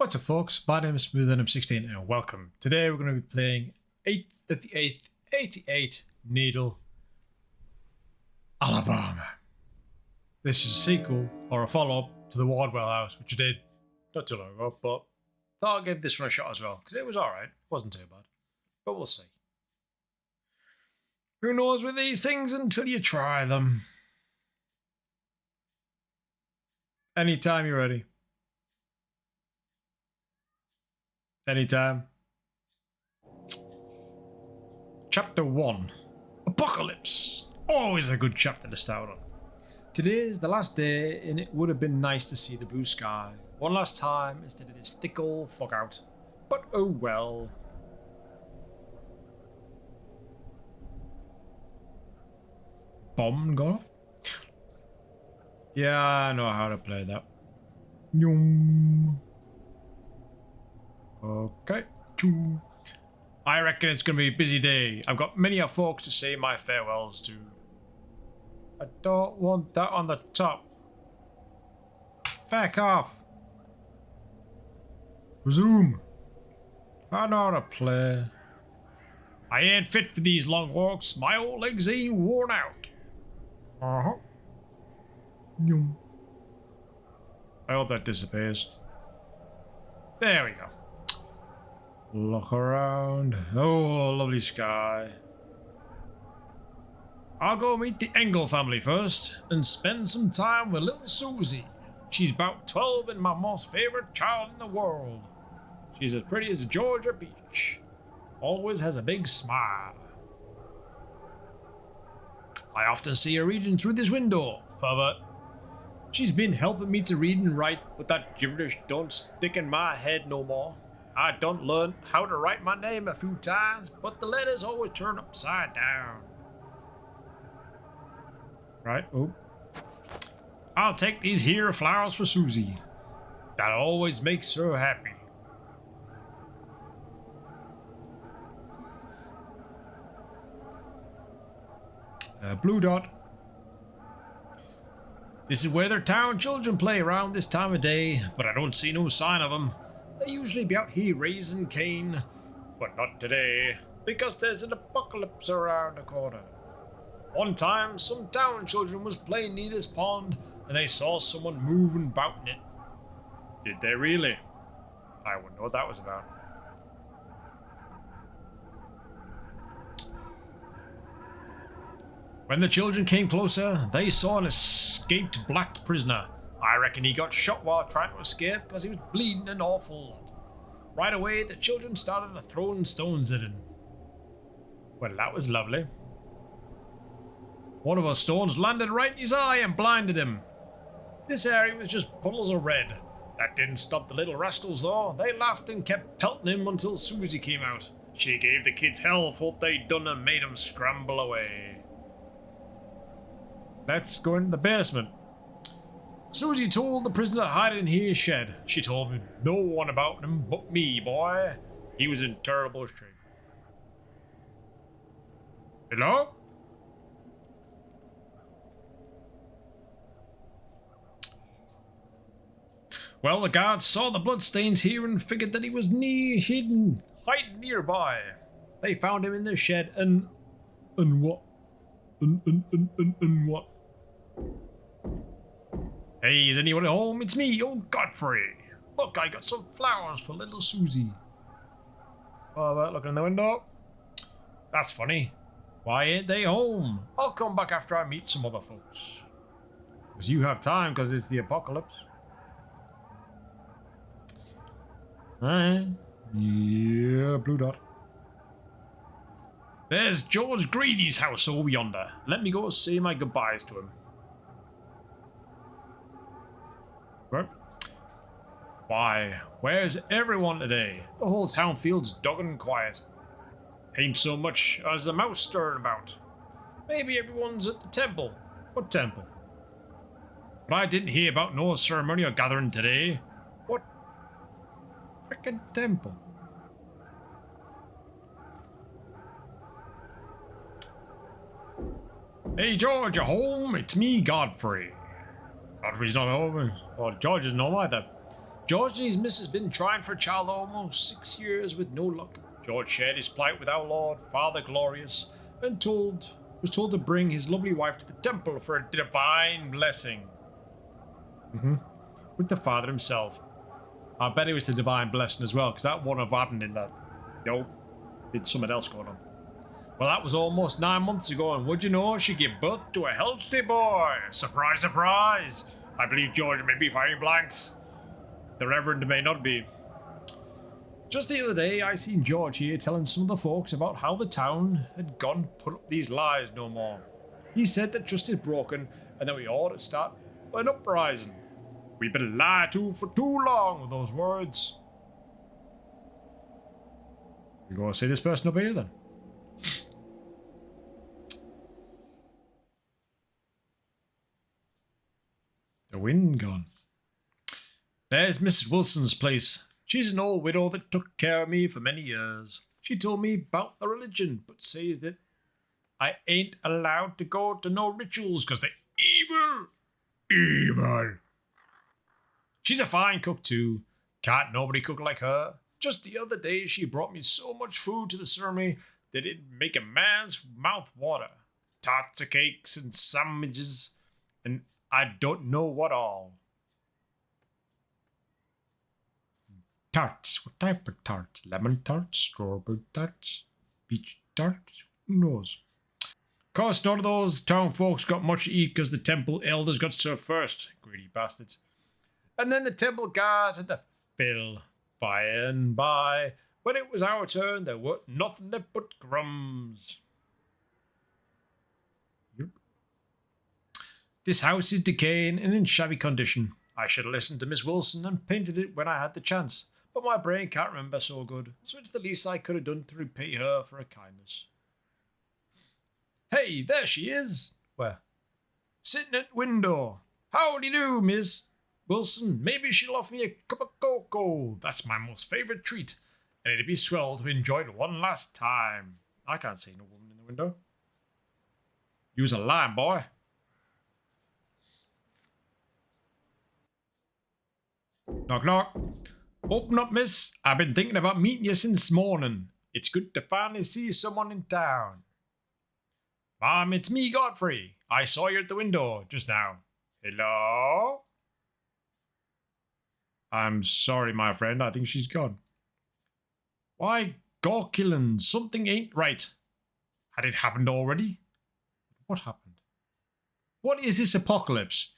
What's up, folks? My name is Smooth and I'm 16 and welcome. Today we're going to be playing 8th of the 8th 88 Needle, Alabama. This is a sequel or a follow-up to the Wardwell House, which I did not too long ago, but thought I'd give this one a shot as well because it was alright. It wasn't too bad, but we'll see. Who knows with these things until you try them. Anytime you're ready. Anytime. Chapter 1. Apocalypse. Always a good chapter to start on. Today is the last day and it would have been nice to see the blue sky one last time instead of this thick old fog out. But oh well. Bomb gone off? Yeah, I know how to play that. Yum. Okay. I reckon it's going to be a busy day. I've got many folks to say my farewells to. I don't want that on the top. Feck off. Resume. I know how to play. I ain't fit for these long walks. My old legs ain't worn out. Uh-huh. Yum. I hope that disappears. There we go. Look around. Oh, lovely sky. I'll go meet the Engel family first and spend some time with little Susie. She's about 12 and my most favorite child in the world. She's as pretty as a Georgia peach. Always has a big smile. I often see her reading through this window, pervert. She's been helping me to read and write, but that gibberish don't stick in my head no more. I done learn how to write my name a few times, but the letters always turn upside down. Right, oh. I'll take these here flowers for Susie. That always makes her happy. Blue dot. This is where their town children play around this time of day, but I don't see no sign of them. They usually be out here raising cane, but not today, because there's an apocalypse around the corner. One time, some town children was playing near this pond, and they saw someone moving about in it. Did they really? I wouldn't know what that was about. When the children came closer, they saw an escaped black prisoner. I reckon he got shot while trying to escape because he was bleeding an awful lot. Right away, the children started throwing stones at him. Well, that was lovely. One of our stones landed right in his eye and blinded him. This area was just puddles of red. That didn't stop the little rascals though. They laughed and kept pelting him until Susie came out. She gave the kids hell for what they'd done and made them scramble away. Let's go into the basement. Susie told the prisoner to hide in his shed. She told me no one about him but me, boy. He was in terrible shape. Hello? Well, the guards saw the bloodstains here and figured that he was hiding nearby. They found him in the shed and what? And what? Hey, is anyone at home? It's me, old Godfrey. Look, I got some flowers for little Susie. Oh, looking in the window. That's funny. Why ain't they home? I'll come back after I meet some other folks. Because you have time, because it's the apocalypse. Alright. Yeah, blue dot. There's George Greedy's house over yonder. Let me go say my goodbyes to him. Right. Why, where's everyone today? The whole town feels doggone quiet. Ain't so much as a mouse stirring about. Maybe everyone's at the temple. What temple? But I didn't hear about no ceremonial gathering today. What frickin' temple? Hey George, you home? It's me, Godfrey. Godfrey's not home. Well, George isn't home either. George and his missus been trying for a child almost 6 years with no luck. George shared his plight with our Lord, Father Glorious, and was told to bring his lovely wife to the temple for a divine blessing. With the Father himself. I bet it was the divine blessing as well, because that wouldn't have happened in that. Nope. It's something else going on. Well, that was almost 9 months ago, and would you know, she gave birth to a healthy boy. Surprise, surprise. I believe George may be firing blanks. The Reverend may not be. Just the other day, I seen George here telling some of the folks about how the town had gone put up these lies no more. He said that trust is broken, and that we ought to start an uprising. We've been lied to for too long with those words. You go see this person over here then. The wind gone. There's Mrs. Wilson's place. She's an old widow that took care of me for many years. She told me about the religion, but says that I ain't allowed to go to no rituals because they're evil. Evil. She's a fine cook too. Can't nobody cook like her. Just the other day she brought me so much food to the ceremony that it'd make a man's mouth water. Tarts of cakes and sandwiches and I don't know what all. Tarts. What type of tarts? Lemon tarts? Strawberry tarts? Peach tarts? Who knows? Of course, none of those town folks got much to eat because the temple elders got served first. Greedy bastards. And then the temple guards had to fill. By and by, when it was our turn, there weren't nothing but crumbs. Yep. This house is decaying and in shabby condition. I should have listened to Miss Wilson and painted it when I had the chance, but my brain can't remember so good, so it's the least I could have done to repay her for her kindness. Hey, there she is! Where? Sitting at the window. Howdy do, Miss Wilson. Maybe she'll offer me a cup of cocoa. That's my most favourite treat, and it'd be swell to enjoy it one last time. I can't see no woman in the window. Use a line, boy. Knock, knock. Open up, miss. I've been thinking about meeting you since morning. It's good to finally see someone in town. Mom, it's me, Godfrey. I saw you at the window just now. Hello? I'm sorry, my friend. I think she's gone. Why, Gorkillin, something ain't right. Had it happened already? What happened? What is this apocalypse?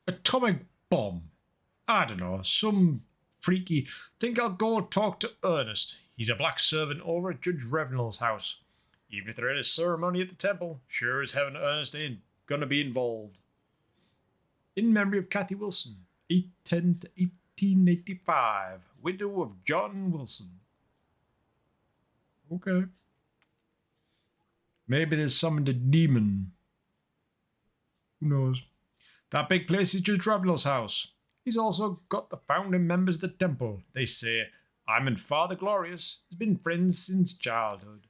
Atomic bomb. I don't know, some freaky. Think I'll go talk to Ernest. He's a black servant over at Judge Revenel's house. Even if there ain't a ceremony at the temple, sure as heaven Ernest ain't gonna be involved. In memory of Kathy Wilson, 810 to 1885, widow of John Wilson. Okay. Maybe there's summoned a demon. Who knows? That big place is Judge Revenel's house. He's also got the founding members of the temple. They say I'm and Father Glorious has been friends since childhood.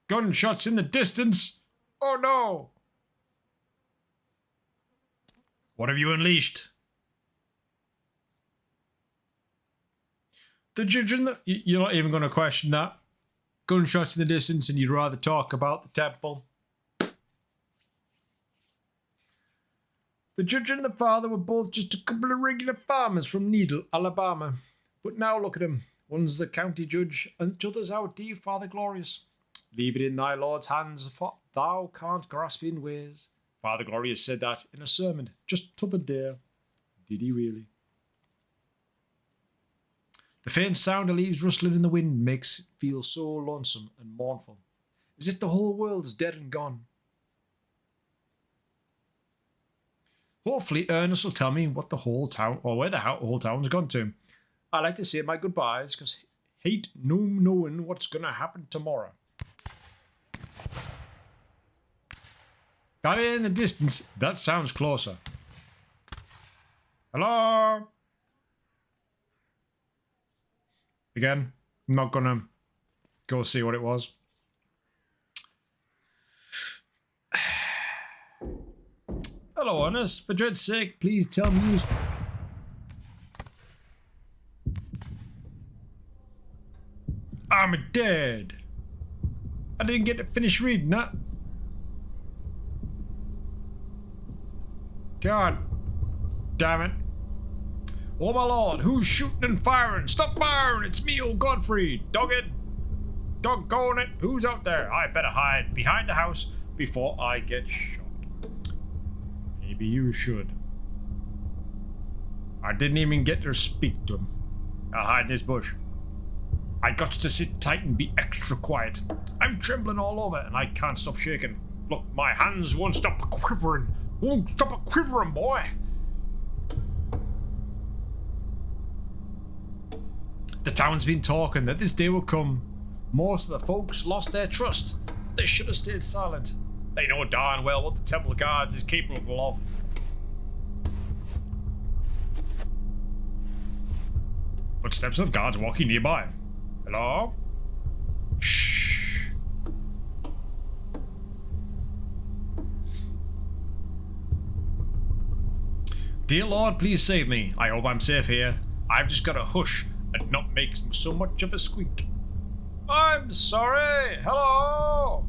Gunshots in the distance. Oh no! What have you unleashed? The judge and the... You're not even going to question that. Gunshots in the distance and you'd rather talk about the temple. The judge and the father were both just a couple of regular farmers from Needle, Alabama. But now look at them. One's the county judge and the other's our dear Father Glorious. Leave it in thy Lord's hands, for thou can't grasp in ways. Father Glorious said that in a sermon just t'other day. Did he really? The faint sound of leaves rustling in the wind makes it feel so lonesome and mournful, as if the whole world's dead and gone. Hopefully Ernest will tell me what the whole town, or where the whole town's gone to. I like to say my goodbyes, because hate no knowing what's going to happen tomorrow. That in the distance, that sounds closer. Hello? Again, I'm not gonna go see what it was. Hello, Ernest. For dread's sake, please tell me who's... I'm dead. I didn't get to finish reading that. God damn it. Oh my lord, who's shooting and firing? Stop firing! It's me, old Godfrey. Dog it. Doggone it. Who's out there? I better hide behind the house before I get shot. Maybe you should. I didn't even get to speak to him. I'll hide in this bush. I got to sit tight and be extra quiet. I'm trembling all over and I can't stop shaking. Look, my hands won't stop quivering. Won't stop quivering, boy. The town's been talking that this day will come. Most of the folks lost their trust. They should have stayed silent. They know darn well what the Temple Guards is capable of. Footsteps of guards walking nearby. Hello? Shh. Dear Lord, please save me. I hope I'm safe here. I've just got to hush and not make so much of a squeak. I'm sorry. Hello?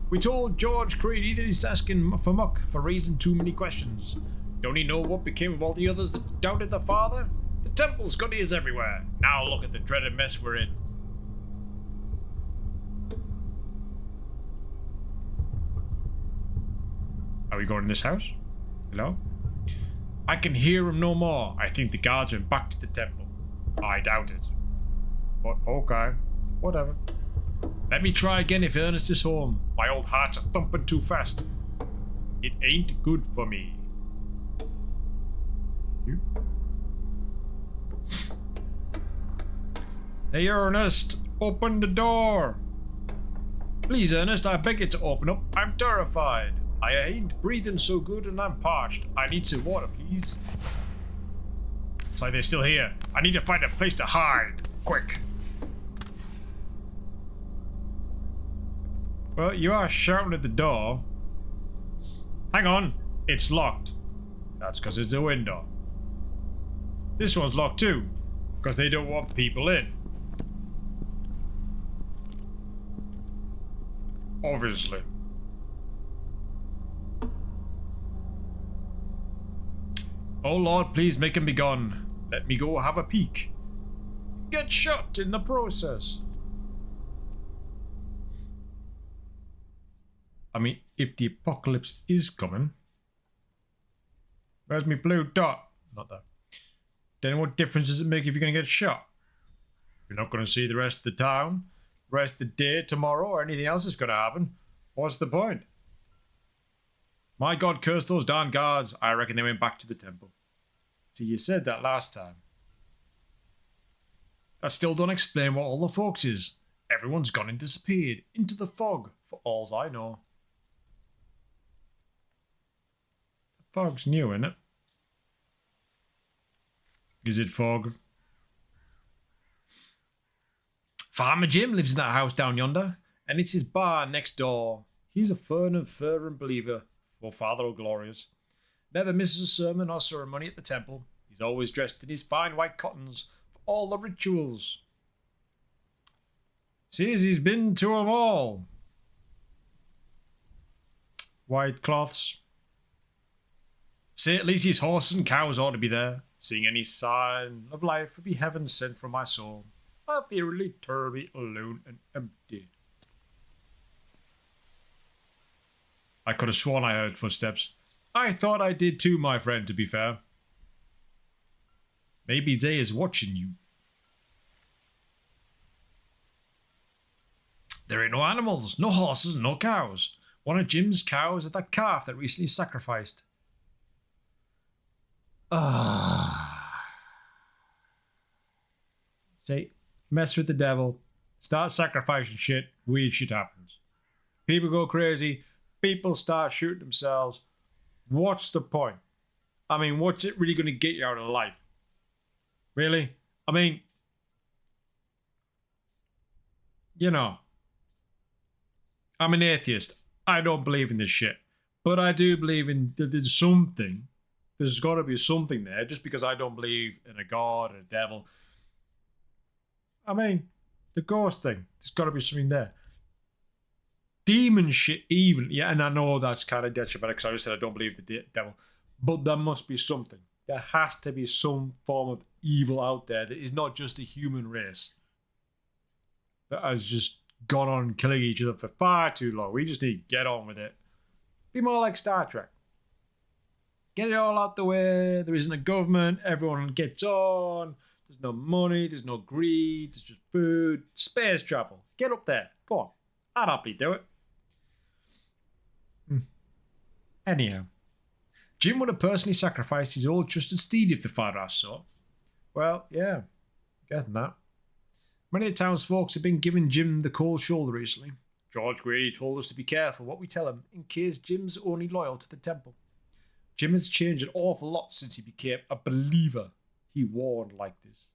We told George Creedy that he's asking for muck for raising too many questions. Don't he know what became of all the others that doubted the father? The temple's got ears everywhere. Now look at the dreaded mess we're in. Are we going in this house? Hello? I can hear him no more. I think the guards went back to the temple. I doubt it. But okay. Whatever. Let me try again if Ernest is home. My old heart's thumping too fast. It ain't good for me. You? Hey, Ernest, open the door. Please, Ernest, I beg you to open up. I'm terrified. I ain't breathing so good and I'm parched. I need some water, please. It's like they're still here. I need to find a place to hide. Quick. Well, you are shouting at the door. Hang on. It's locked. That's because it's a window. This one's locked too. Because they don't want people in. Obviously. Oh Lord, please make him be gone. Let me go have a peek. Get shot in the process. I mean, if the apocalypse is coming. Where's my blue dot? Not that. Then what difference does it make if you're going to get shot? If you're not going to see the rest of the town, the rest of the day, tomorrow, or anything else is going to happen, what's the point? My God, curse those darn guards. I reckon they went back to the temple. See, you said that last time. That still don't explain what all the folks is. Everyone's gone and disappeared into the fog, for alls I know. The fog's new, isn't it? Is it fog? Farmer Jim lives in that house down yonder, and it's his bar next door. He's a fervent believer for Father O'Glorious. Never misses a sermon or ceremony at the temple. He's always dressed in his fine white cottons for all the rituals. Sees he's been to 'em all. White cloths. Say at least his horses and cows ought to be there. Seeing any sign of life would be heaven sent from my soul. I feel really terribly alone and empty. I could have sworn I heard footsteps. I thought I did too, my friend, to be fair. Maybe they is watching you. There ain't no animals, no horses, no cows. One of Jim's cows is that calf that recently sacrificed. Say, mess with the devil, start sacrificing shit, weird shit happens. People go crazy, people start shooting themselves. What's the point? I mean, what's it really going to get you out of life? Really? I mean, you know, I'm an atheist. I don't believe in this shit. But I do believe in there's something. There's got to be something there. Just because I don't believe in a god or a devil. I mean, the ghost thing. There's got to be something there. Demon shit, even. Yeah, and I know that's kind of detrimental because I just said I don't believe the devil. But there must be something. There has to be some form of evil out there that is not just a human race that has just gone on killing each other for far too long. We just need to get on with it. Be more like Star Trek. Get it all out the way. There isn't a government. Everyone gets on. There's no money. There's no greed. There's just food. Space travel. Get up there. Go on. I'd happily do it. Anyhow. Jim would have personally sacrificed his old trusted steed if the father asked so. Well, yeah. Getting that. Many of the townsfolk have been giving Jim the cold shoulder recently. George Grady told us to be careful what we tell him in case Jim's only loyal to the temple. Jim has changed an awful lot since he became a believer. He warned like this.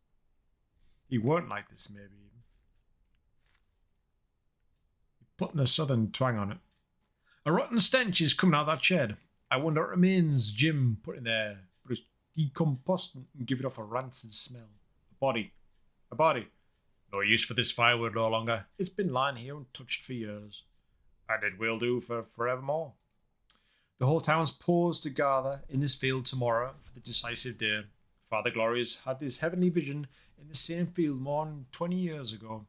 He weren't like this, maybe even. Putting a southern twang on it. A rotten stench is coming out of that shed. I wonder what remains Jim put in there, but it's decomposing and giving off a rancid smell. A body. A body. No use for this firewood no longer. It's been lying here untouched for years. And it will do for forevermore. The whole town's posed to gather in this field tomorrow for the decisive day. Father Glorious had this heavenly vision in the same field more than 20 years ago.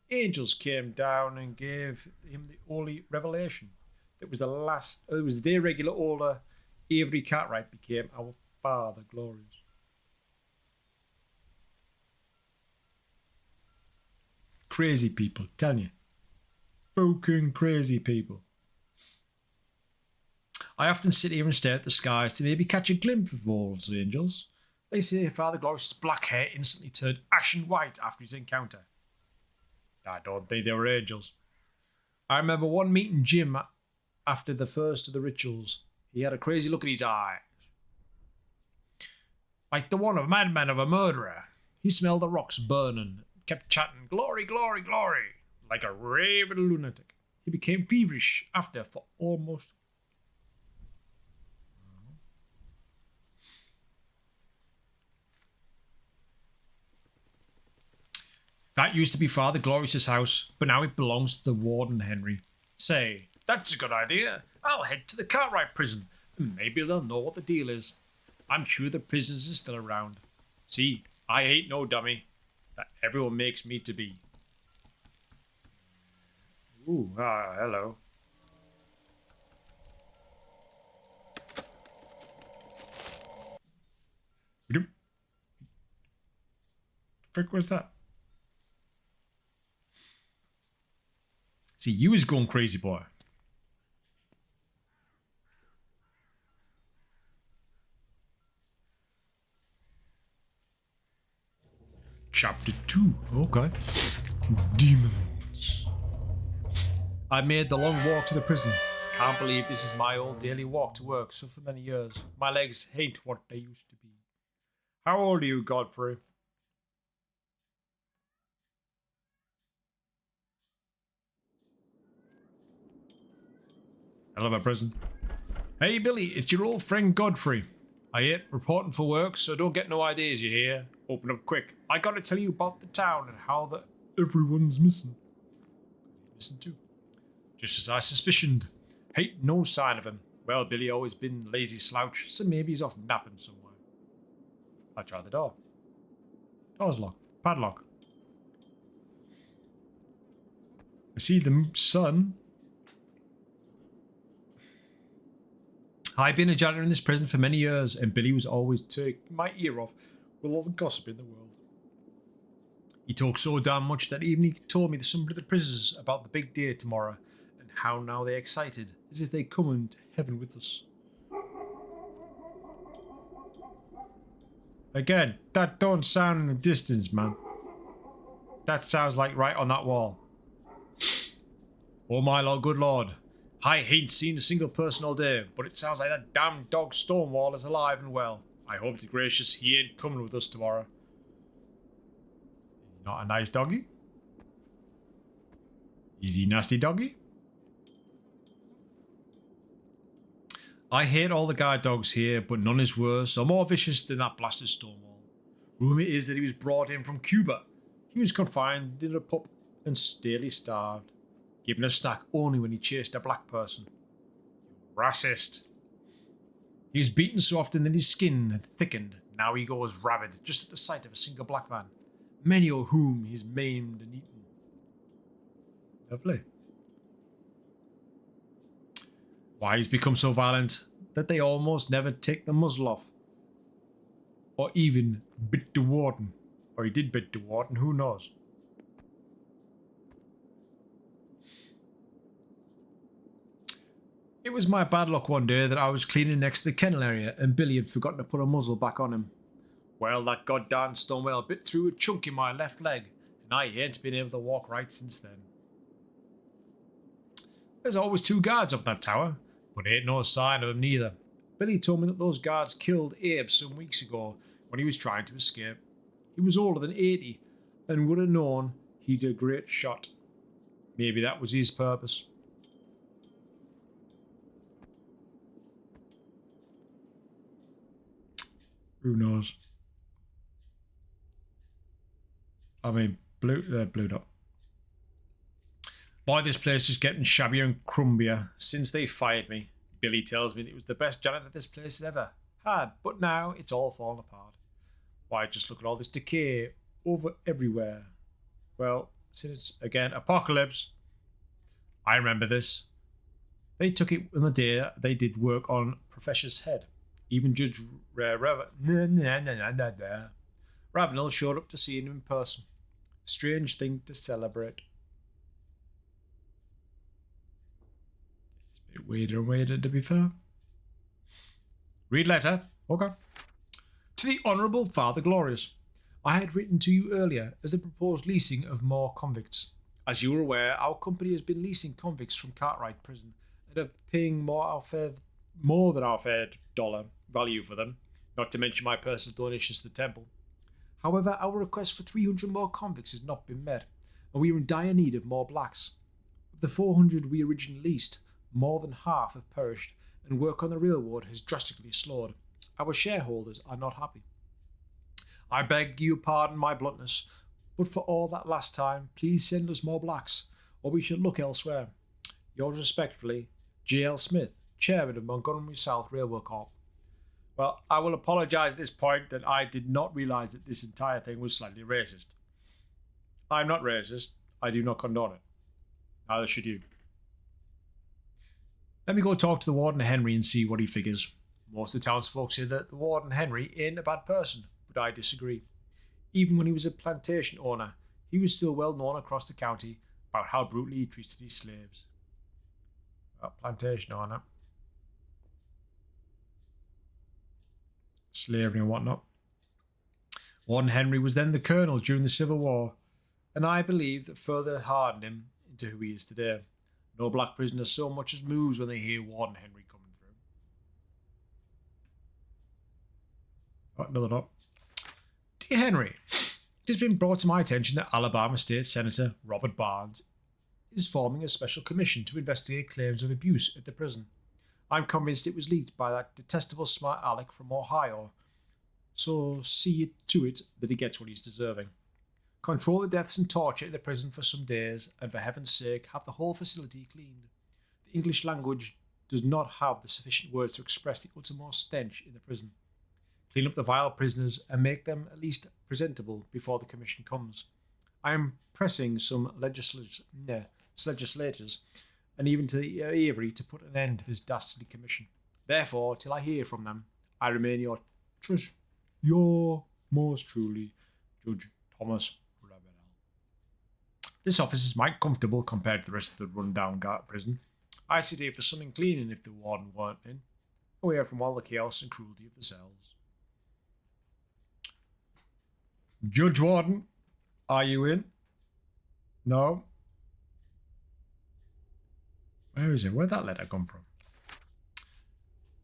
Angels came down and gave him the holy revelation. It was the day regular older Avery Cartwright became our Father Glorious. Crazy people, telling you. Fucking crazy people. I often sit here and stare at the skies to maybe catch a glimpse of all those angels. They say Father Glorious's black hair instantly turned ashen white after his encounter. I don't think they were angels. I remember one meeting Jim after the first of the rituals. He had a crazy look in his eyes. Like the one of a madman of a murderer. He smelled the rocks burning, kept chatting, glory, glory, glory, like a raving lunatic. He became feverish after for almost... That used to be Father Glorious's house, but now it belongs to the Warden Henry. Say, that's a good idea. I'll head to the Cartwright prison, and maybe they'll know what the deal is. I'm sure the prisoners are still around. See, I ain't no dummy. That everyone makes me to be. Ooh, hello. What the frick was that? See, you was going crazy, boy. Chapter 2. Okay. Demons. I made the long walk to the prison. Can't believe this is my old daily walk to work so for many years. My legs hate what they used to be. How old are you, Godfrey? Hell of a prison. Hey, Billy, it's your old friend Godfrey. I ain't reporting for work, so don't get no ideas, you hear? Open up quick. I gotta tell you about the town and how everyone's missing. Missing too. Just as I suspicioned. Ain't no sign of him. Well, Billy always been lazy slouch, so maybe he's off napping somewhere. I try the door. Door's locked. Padlock. I see the sun. I've been a janitor in this prison for many years, and Billy was always taking my ear off with all the gossip in the world. He talked so damn much that even he told me the some of the prisoners about the big day tomorrow, and how now they're excited, as if they come into heaven with us. Again, that don't sound in the distance, man. That sounds like right on that wall. Oh my lord, good lord. I ain't seen a single person all day, but it sounds like that damn dog Stonewall is alive and well. I hope to gracious he ain't coming with us tomorrow. Is he not a nice doggy? Is he nasty doggy? I hate all the guard dogs here, but none is worse or more vicious than that blasted Stonewall. Rumour is that he was brought in from Cuba. He was confined in a pup and daily starved, given a snack only when he chased a black person. Racist. He was beaten so often that his skin had thickened. Now he goes rabid just at the sight of a single black man, many of whom he's maimed and eaten. Lovely. Why he's become so violent that they almost never take the muzzle off. Or even bit the warden. Or he did bit the warden, who knows? It was my bad luck one day that I was cleaning next to the kennel area and Billy had forgotten to put a muzzle back on him. Well, that goddamn Stonewall bit through a chunk in my left leg, and I ain't been able to walk right since then. There's always 2 guards up that tower, but ain't no sign of them neither. Billy told me that those guards killed Abe some weeks ago when he was trying to escape. He was older than 80 and would have known he'd a great shot. Maybe that was his purpose. Who knows? I mean, blued up. Boy, this place is getting shabbier and crumbier since they fired me. Billy tells me it was the best janitor this place has ever had, but now it's all fallen apart. Why, just look at all this decay over everywhere. Well, since again, apocalypse. I remember this. They took it on the day they did work on Professor's head. Even Judge Ravenel showed up to see him in person. Strange thing to celebrate. It's a bit weirder and weirder, to be fair. Read letter. Okay. To the Honourable Father Glorious. I had written to you earlier as the proposed leasing of more convicts. As you are aware, our company has been leasing convicts from Cartwright Prison and are paying more than our fair dollar value for them, not to mention my personal donations to the temple. However, our request for 300 more convicts has not been met, and we are in dire need of more blacks. Of the 400 we originally leased, more than half have perished, and work on the railroad has drastically slowed. Our shareholders are not happy. I beg you pardon my bluntness, but for all that last time, please send us more blacks, or we should look elsewhere. Yours respectfully, J.L. Smith, Chairman of Montgomery South Railway Corp. Well, I will apologise at this point that I did not realise that this entire thing was slightly racist. I'm not racist. I do not condone it. Neither should you. Let me go talk to the Warden Henry and see what he figures. Most of the townsfolk say that the Warden Henry ain't a bad person, but I disagree. Even when he was a plantation owner, he was still well known across the county about how brutally he treated his slaves. Well, plantation owner. Slavery and whatnot. Warden Henry was then the colonel during the Civil War, and I believe that further hardened him into who he is today. No black prisoner so much as moves when they hear Warden Henry coming through. Oh, another note. Dear Henry, it has been brought to my attention that Alabama State Senator Robert Barnes is forming a special commission to investigate claims of abuse at the prison. I'm convinced it was leaked by that detestable smart Alec from Ohio, so see to it that he gets what he's deserving. Control the deaths and torture in the prison for some days, and for heaven's sake, have the whole facility cleaned. The English language does not have the sufficient words to express the uttermost stench in the prison. Clean up the vile prisoners and make them at least presentable before the commission comes. I am pressing some legislators and even to the Avery to put an end to this dastardly commission. Therefore, till I hear from them, I remain your most truly, Judge Thomas Ravenel. This office is mighty comfortable compared to the rest of the run-down prison. I sit here for something cleaning if the warden weren't in, away from all the chaos and cruelty of the cells. Judge Warden, are you in? No? Where is it? Where'd that letter come from?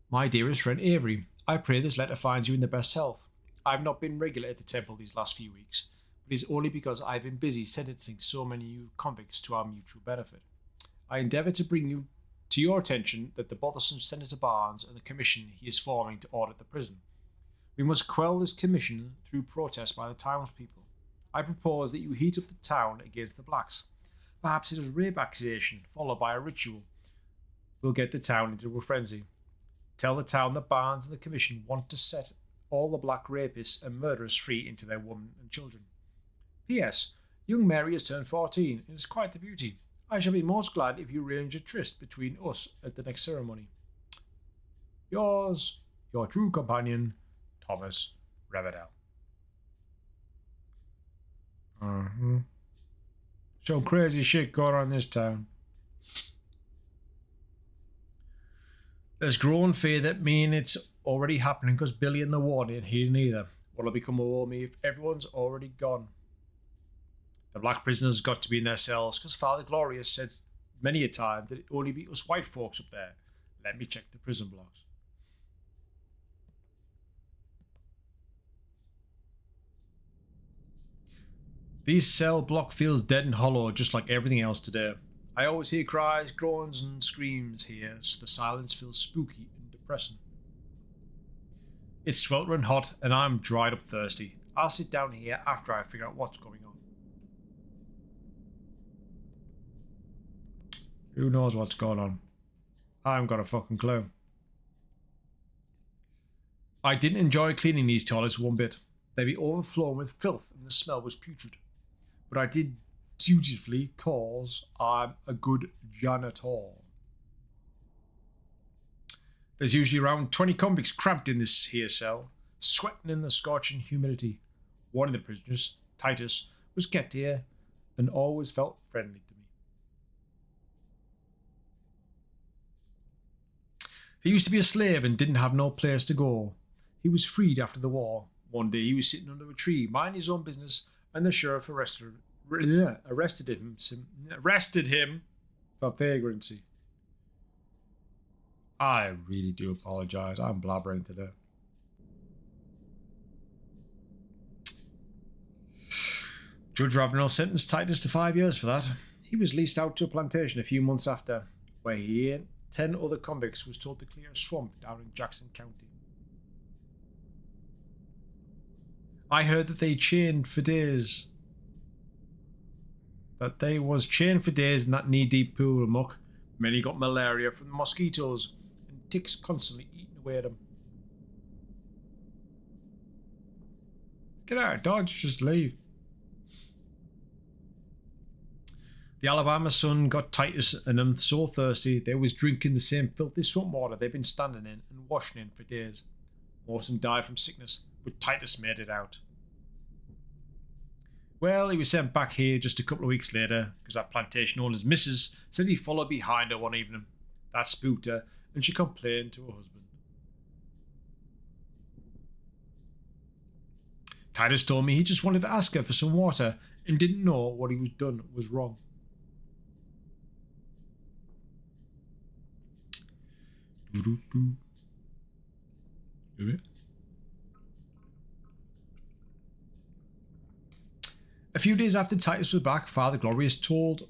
My dearest friend Avery, I pray this letter finds you in the best health. I have not been regular at the temple these last few weeks, but it is only because I have been busy sentencing so many new convicts to our mutual benefit. I endeavour to bring you to your attention that the bothersome Senator Barnes and the commission he is forming to audit the prison. We must quell this commission through protest by the townspeople. I propose that you heat up the town against the blacks. Perhaps it is rape accusation, followed by a ritual. We'll get the town into a frenzy. Tell the town that Barnes and the commission want to set all the black rapists and murderers free into their women and children. P.S. Young Mary has turned 14 and is quite the beauty. I shall be most glad if you arrange a tryst between us at the next ceremony. Yours, your true companion, Thomas Reverdale. Some crazy shit going on in this town. There's growing fear that it's already happening because Billy and the warden ain't here neither. What'll become of all me if everyone's already gone? The black prisoners got to be in their cells because Father Glorious said many a time that it only be us white folks up there. Let me check the prison blocks. These cell block feels dead and hollow just like everything else today. I always hear cries, groans and screams here, so the silence feels spooky and depressing. It's sweltering hot and I'm dried up thirsty. I'll sit down here after I figure out what's going on. Who knows what's going on? I haven't got a fucking clue. I didn't enjoy cleaning these toilets one bit. They'd be overflowing with filth and the smell was putrid. But I did dutifully cause I'm a good janitor. There's usually around 20 convicts cramped in this here cell, sweating in the scorching humidity. One of the prisoners, Titus, was kept here and always felt friendly to me. He used to be a slave and didn't have no place to go. He was freed after the war. One day he was sitting under a tree, minding his own business, and the sheriff arrested him for vagrancy. I really do apologise. I'm blabbering today. Judge Ravenel sentenced Titus to 5 years for that. He was leased out to a plantation a few months after, where he and 10 other convicts was told to clear a swamp down in Jackson County. I heard that they chained for days. That they was chained for days in that knee-deep pool of muck. Many got malaria from the mosquitoes, and ticks constantly eating away at them. Get out, Dodge, just leave. The Alabama sun got Titus and them so thirsty they was drinking the same filthy swamp water they'd been standing in and washing in for days. Most of them died from sickness, but Titus made it out. Well, he was sent back here just a couple of weeks later because that plantation owner's missus said he followed behind her one evening. That spooked her and she complained to her husband. Titus told me he just wanted to ask her for some water and didn't know what he was done was wrong. A few days after Titus was back, Father Glorious told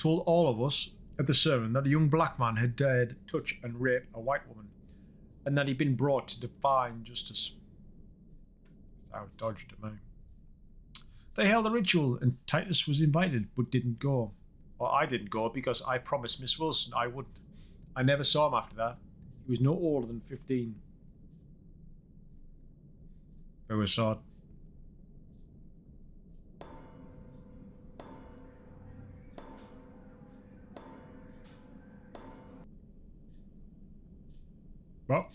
all of us at the sermon that a young black man had dared touch and rape a white woman, and that he'd been brought to define justice. That's how it dodged at me. They held a ritual, and Titus was invited, but didn't go. Well, I didn't go because I promised Miss Wilson I wouldn't. I never saw him after that. He was no older than 15. It was sad. Well,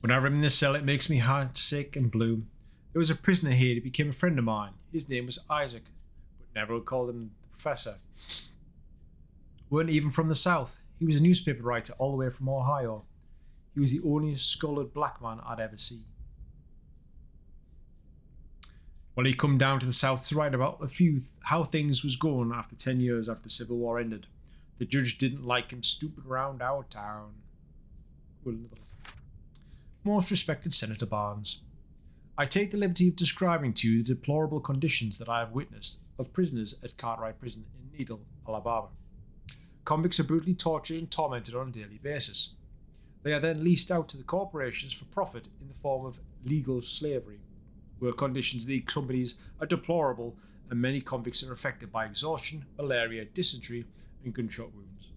whenever I'm in the cell, it makes me heart sick and blue. There was a prisoner here who became a friend of mine. His name was Isaac, but never would call him the professor. Weren't even from the South. He was a newspaper writer all the way from Ohio. He was the only scholared black man I'd ever see. Well, he come down to the South to write about how things was going after 10 years after the Civil War ended. The judge didn't like him stupid around our town. Most respected Senator Barnes, I take the liberty of describing to you the deplorable conditions that I have witnessed of prisoners at Cartwright Prison in Needle, Alabama. Convicts are brutally tortured and tormented on a daily basis. They are then leased out to the corporations for profit in the form of legal slavery. Work conditions in these companies are deplorable, and many convicts are affected by exhaustion, malaria, dysentery, and gunshot wounds.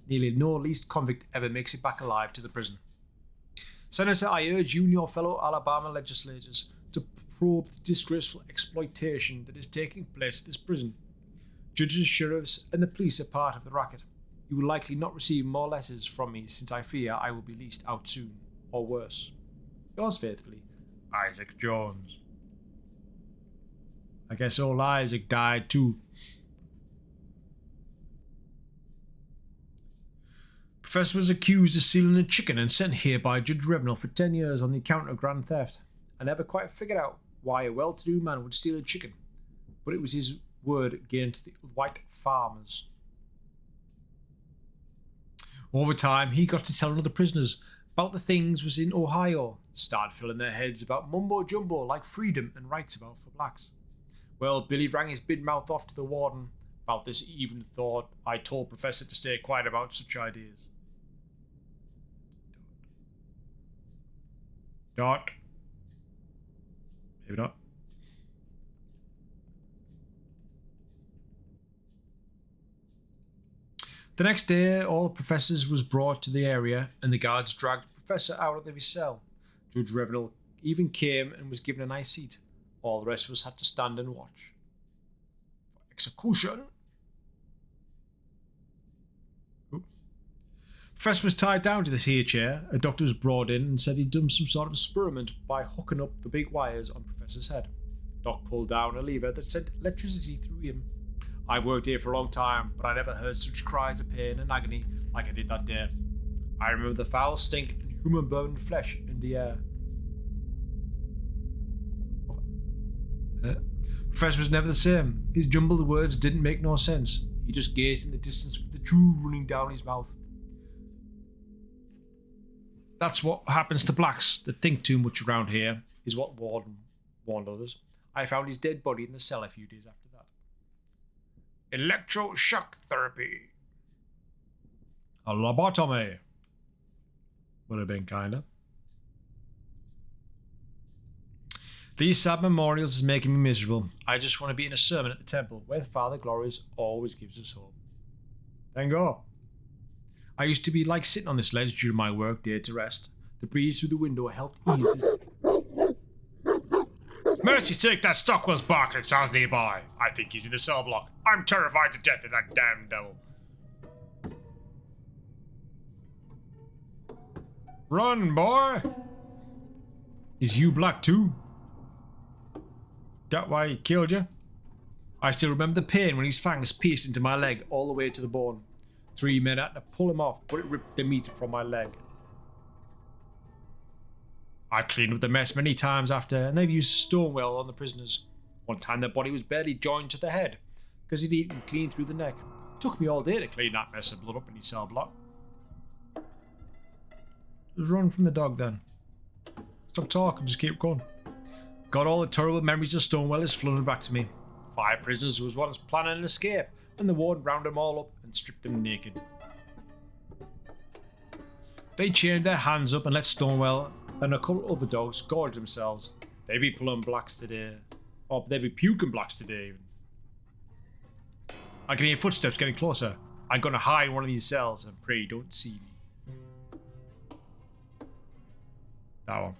Nearly no leased convict ever makes it back alive to the prison. Senator, I urge you and your fellow Alabama legislators to probe the disgraceful exploitation that is taking place at this prison. Judges, sheriffs, and the police are part of the racket. You will likely not receive more letters from me, since I fear I will be leased out soon, or worse. Yours faithfully, Isaac Jones. I guess old Isaac died too. Professor was accused of stealing a chicken and sent here by Judge Revenel for 10 years on the account of grand theft. I never quite figured out why a well-to-do man would steal a chicken, but it was his word against the white farmers. Over time, he got to telling other prisoners about the things was in Ohio, started filling their heads about mumbo-jumbo like freedom and rights about for blacks. Well, Billy rang his big mouth off to the warden about this, even thought I told Professor to stay quiet about such ideas. Dot. Maybe not. The next day, all the professors was brought to the area, and the guards dragged the professor out of his cell. Judge Revenel even came and was given a nice seat. All the rest of us had to stand and watch. For execution. Professor was tied down to this here chair. A doctor was brought in and said he'd done some sort of experiment by hooking up the big wires on Professor's head. Doc pulled down a lever that sent electricity through him. I've worked here for a long time, but I never heard such cries of pain and agony like I did that day. I remember the foul stink and human burned flesh in the air. Professor was never the same. His jumbled words didn't make no sense. He just gazed in the distance with the drool running down his mouth. That's what happens to blacks that think too much around here, is what Warden warned others. I found his dead body in the cell a few days after that. Electroshock therapy. A lobotomy. Would have been kinda. These sad memorials is making me miserable. I just want to be in a sermon at the temple, where Father Glorious always gives us hope. Thank God. I used to be like sitting on this ledge during my work day to rest. The breeze through the window helped ease this. Mercy's sake, that Stockwell's barking. It sounds nearby. I think he's in the cell block. I'm terrified to death of that damn devil. Run, boy! Is you black too? That why he killed you? I still remember the pain when his fangs pierced into my leg all the way to the bone. 3 men had to pull him off, but it ripped the meat from my leg. I cleaned up the mess many times after, and they've used Stonewell on the prisoners. One time their body was barely joined to the head, because he'd eaten clean through the neck. It took me all day to clean that mess of blood up in his cell block. Just run from the dog then. Stop talking, just keep going. Got all the terrible memories of Stonewell is flooding back to me. 5 prisoners was once planning an escape, and the warden rounded them all up and stripped them naked. They chained their hands up and let Stonewell and a couple other dogs gorge themselves. They be pulling blacks today. Or they be puking blacks today even. I can hear footsteps getting closer. I'm gonna hide in one of these cells and pray you don't see me. That one.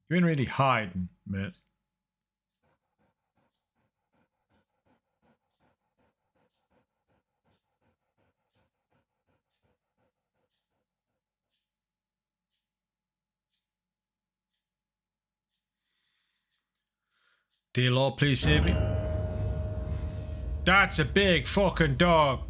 You ain't really hiding, mate. Dear Lord, please save me. That's a big fucking dog.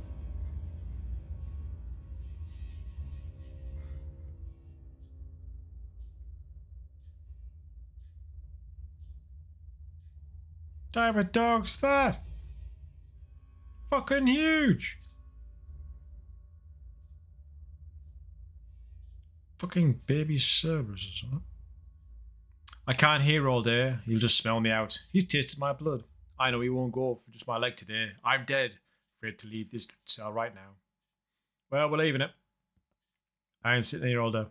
Type of dog's that? Fucking huge. Fucking baby Cerberus or something. I can't hear all day. He'll just smell me out. He's tasted my blood. I know he won't go for just my leg today. I'm dead. Afraid to leave this cell right now. Well, we're leaving it. I ain't sitting here all day.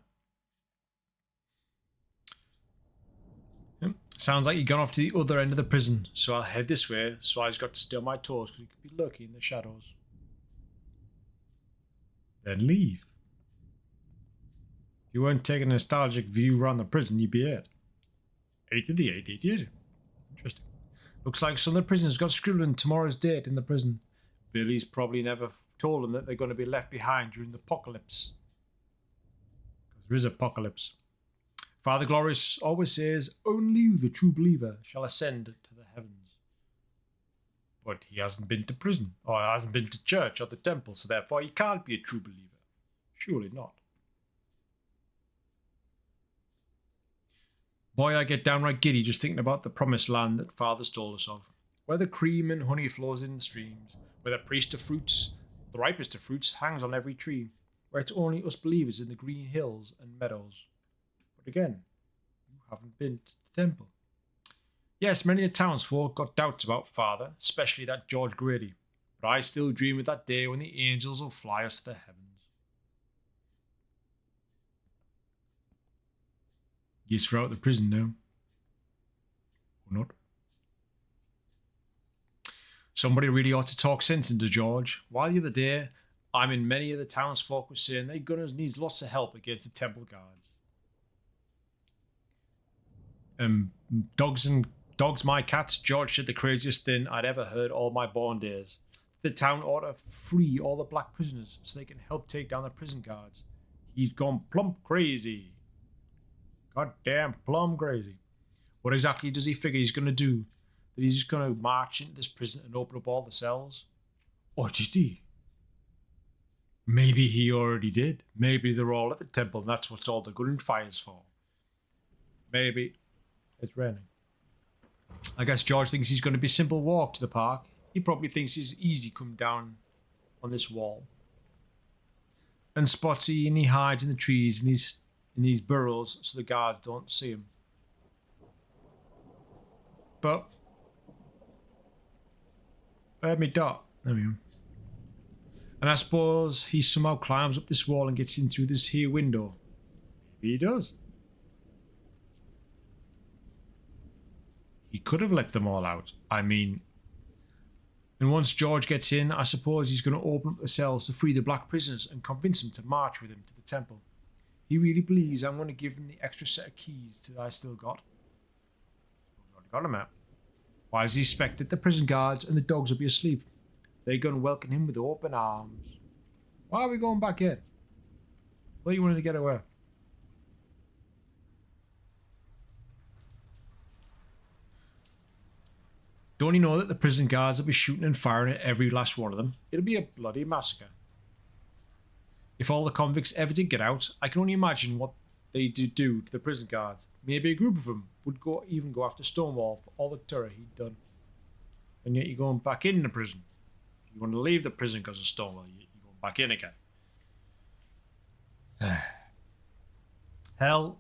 Yep. Sounds like you've gone off to the other end of the prison, so I'll head this way so I've got to stay on my toes because he could be lurking in the shadows. Then leave. If you weren't taking a nostalgic view around the prison, you'd be it. 8th of the 8th, idiot. Interesting. Looks like some of the prisoners got scribbling tomorrow's date in the prison. Billy's probably never told them that they're going to be left behind during the apocalypse. Because there is apocalypse. Father Glorious always says, only you, the true believer, shall ascend to the heavens. But he hasn't been to prison, or hasn't been to church or the temple, so therefore he can't be a true believer. Surely not. Boy, I get downright giddy just thinking about the promised land that Father's told us of, where the cream and honey flows in the streams, where the priest of fruits, the ripest of fruits, hangs on every tree, where it's only us believers in the green hills and meadows. But again, you haven't been to the temple. Yes, many of the townsfolk got doubts about Father, especially that George Grady, but I still dream of that day when the angels will fly us to the heavens. Yes, we're out of the prison now. Or not. Somebody really ought to talk sense into George. Why the other day, many of the townsfolk were saying they gunners need lots of help against the temple guards. Dogs, my cats, George said the craziest thing I'd ever heard all my born days. The town ought to free all the black prisoners so they can help take down the prison guards. He's gone plump crazy. Goddamn plumb crazy. What exactly does he figure he's going to do? That he's just going to march into this prison and open up all the cells? Or did he? Maybe he already did. Maybe they're all at the temple and that's what all the gunfire's for. Maybe. It's raining. I guess George thinks he's going to be a simple walk to the park. He probably thinks it's easy come down on this wall. And Spotty, and he hides in the trees in these burrows so the guards don't see him. But where'd me dot? There we go. And I suppose he somehow climbs up this wall and gets in through this here window. Maybe he does. He could have let them all out. I mean, and once George gets in, I suppose he's going to open up the cells to free the black prisoners and convince them to march with him to the temple. He really believes I'm going to give him the extra set of keys that I still got. I've already got him out. Why does he expect that the prison guards and the dogs will be asleep? They're going to welcome him with open arms. Why are we going back in? Well, you wanted to get away. Don't you know that the prison guards will be shooting and firing at every last one of them? It'll be a bloody massacre. If all the convicts ever did get out, I can only imagine what they'd do to the prison guards. Maybe a group of them would even go after Stonewall for all the terror he'd done. And yet you're going back in the prison. If you want to leave the prison because of Stonewall, you're going back in again. Hell,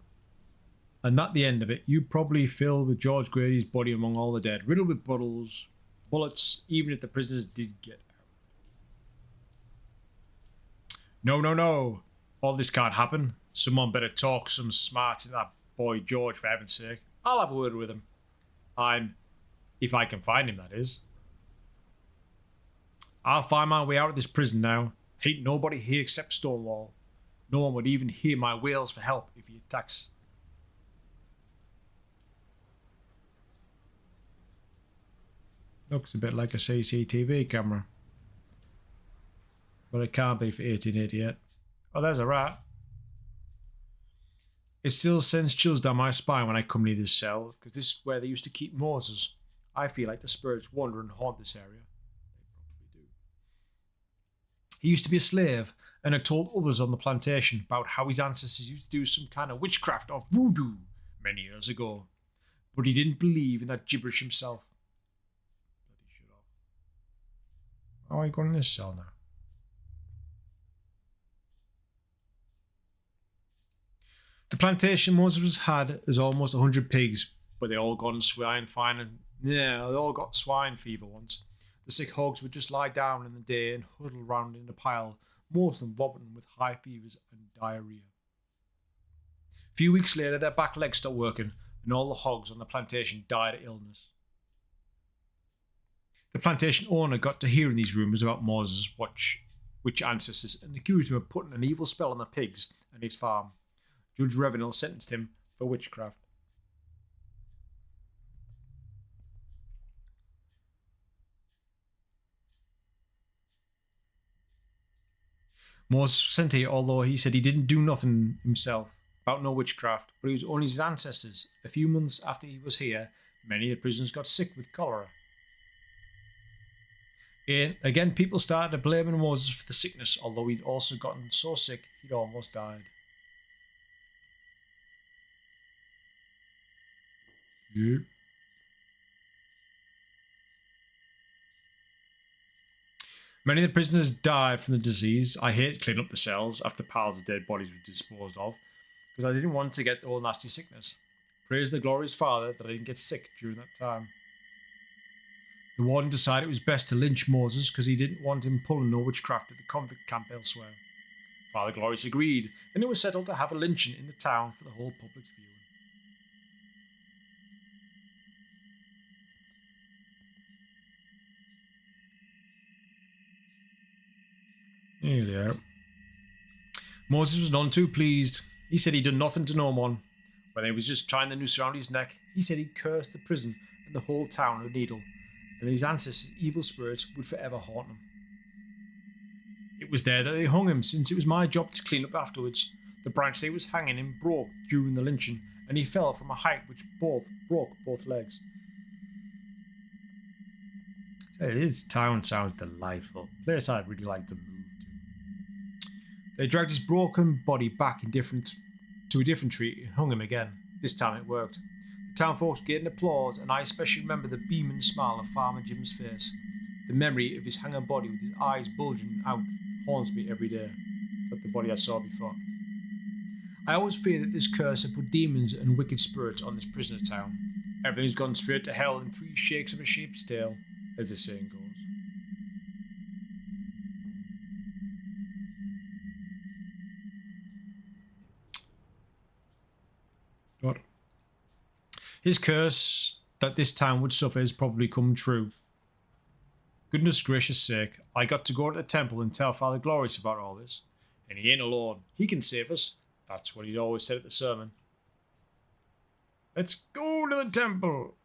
and at the end of it, you probably filled with George Grady's body among all the dead, riddled with bullets, even if the prisoners did get out. No. All this can't happen. Someone better talk some smart to that boy George, for heaven's sake. I'll have a word with him. If I can find him, that is. I'll find my way out of this prison now. Ain't nobody here except Stonewall. No one would even hear my wails for help if he attacks. Looks a bit like a CCTV camera. But it can't be for 1888. Oh, there's a rat. It still sends chills down my spine when I come near this cell, because this is where they used to keep Moses. I feel like the spirits wander and haunt this area. They probably do. He used to be a slave and had told others on the plantation about how his ancestors used to do some kind of witchcraft or voodoo many years ago. But he didn't believe in that gibberish himself. But he should have. How are you going in this cell now? The plantation Moses had is almost 100 pigs, but they all gone swine fine and Yeah, they all got swine fever once. The sick hogs would just lie down in the day and huddle round in a pile, most of them vomiting with high fevers and diarrhea. A few weeks later, their back legs stopped working, and all the hogs on the plantation died of illness. The plantation owner got to hearing these rumours about Moses' witch ancestors and accused him of putting an evil spell on the pigs and his farm. Judge Revenel sentenced him for witchcraft. Moses was sent here, although he said he didn't do nothing himself about no witchcraft, but it was only his ancestors. A few months after he was here, many of the prisoners got sick with cholera. And again, people started blaming Moses for the sickness, although he'd also gotten so sick he'd almost died. Yep. Many of the prisoners died from the disease. I hate cleaning up the cells after piles of dead bodies were disposed of, because I didn't want to get all nasty sickness. Praise the glorious Father that I didn't get sick during that time. The warden decided it was best to lynch Moses because he didn't want him pulling no witchcraft at the convict camp elsewhere. Father Glorious agreed, and it was settled to have a lynching in the town for the whole public's viewing. Here we are. Moses was none too pleased. He said he'd done nothing to no one. When he was just tying the noose around his neck, he said he'd cursed the prison and the whole town with a needle, and his ancestors' evil spirits would forever haunt him. It was there that they hung him, since it was my job to clean up afterwards. The branch they was hanging in broke during the lynching, and he fell from a height which broke both legs. This town sounds delightful. Place I'd really like to move to. They dragged his broken body back to a different tree and hung him again. This time it worked. The town folks gave an applause, and I especially remember the beaming smile of Farmer Jim's face. The memory of his hanging body with his eyes bulging out haunts me every day. It's like the body I saw before. I always fear that this curse had put demons and wicked spirits on this prisoner town. Everything's gone straight to hell in 3 shakes of a sheep's tail, as the saying goes. What? His curse that this town would suffer has probably come true. Goodness gracious sake, I got to go to the temple and tell Father Glorious about all this. And he ain't alone. He can save us. That's what he'd always said at the sermon. Let's go to the temple.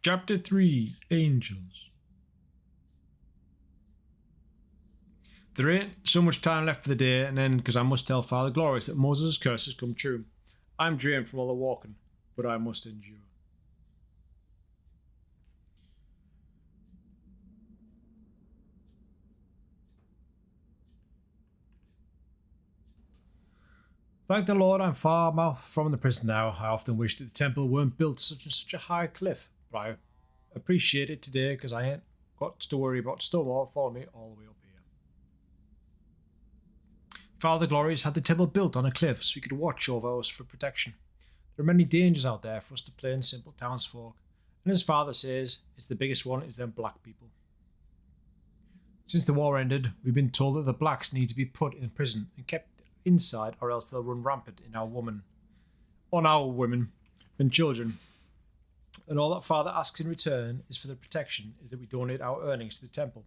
Chapter 3, Angels. There ain't so much time left for the day and then, because I must tell Father Glorious that Moses' curse has come true. I'm drained from all the walking, but I must endure. Thank the Lord I'm far from the prison now. I often wish that the temple weren't built such a high cliff, but I appreciate it today because I ain't got to worry about Stonewall following me all the way up here. Father Glorious had the temple built on a cliff so he could watch over us for protection. There are many dangers out there for us to plain simple townsfolk, and as Father says, it's the biggest one is them black people. Since the war ended, we've been told that the blacks need to be put in prison and kept inside, or else they'll run rampant on our women and children. And all that Father asks in return is for the protection is that we donate our earnings to the temple,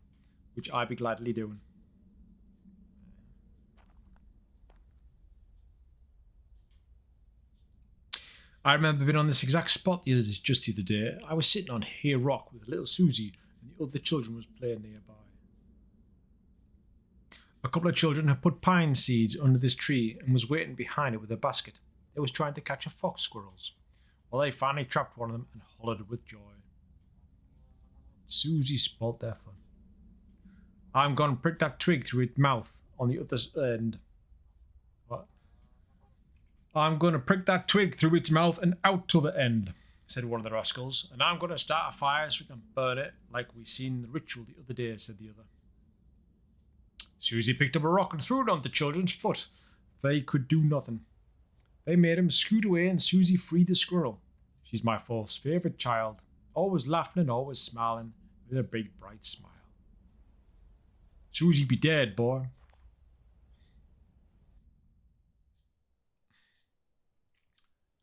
which I'd be gladly doing. I remember being on this exact spot just the other day. I was sitting on Hay Rock with little Susie, and the other children was playing nearby. A couple of children had put pine seeds under this tree and was waiting behind it with a basket. They was trying to catch a fox squirrels. Well, they finally trapped one of them and hollered with joy. Susie spoilt their fun. I'm going to prick that twig through its mouth on the other end. What? I'm going to prick that twig through its mouth and out to the end, said one of the rascals, and I'm going to start a fire so we can burn it like we seen in the ritual the other day, said the other. Susie picked up a rock and threw it on the children's foot. They could do nothing. They made him scoot away and Susie freed the squirrel. She's my first favourite child, always laughing and always smiling, with a big bright smile. Susie be dead, boy.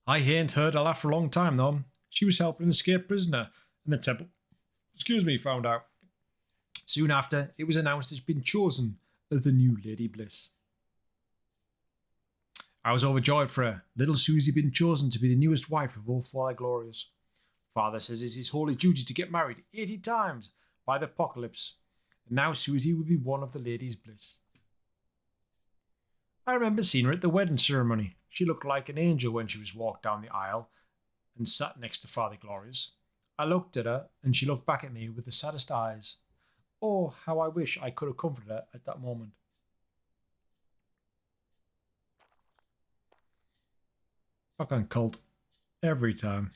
I ain't heard her laugh for a long time, though. She was helping an escaped prisoner, and the temple, found out. Soon after, it was announced she'd been chosen as the new Lady Bliss. I was overjoyed for her. Little Susie been chosen to be the newest wife of old Father Glorious. Father says it's his holy duty to get married 80 times by the apocalypse, and now Susie will be one of the Ladies Bliss. I remember seeing her at the wedding ceremony. She looked like an angel when she was walked down the aisle and sat next to Father Glorious. I looked at her, and she looked back at me with the saddest eyes. Oh, how I wish I could have comforted her at that moment. Fucking cult. Every time.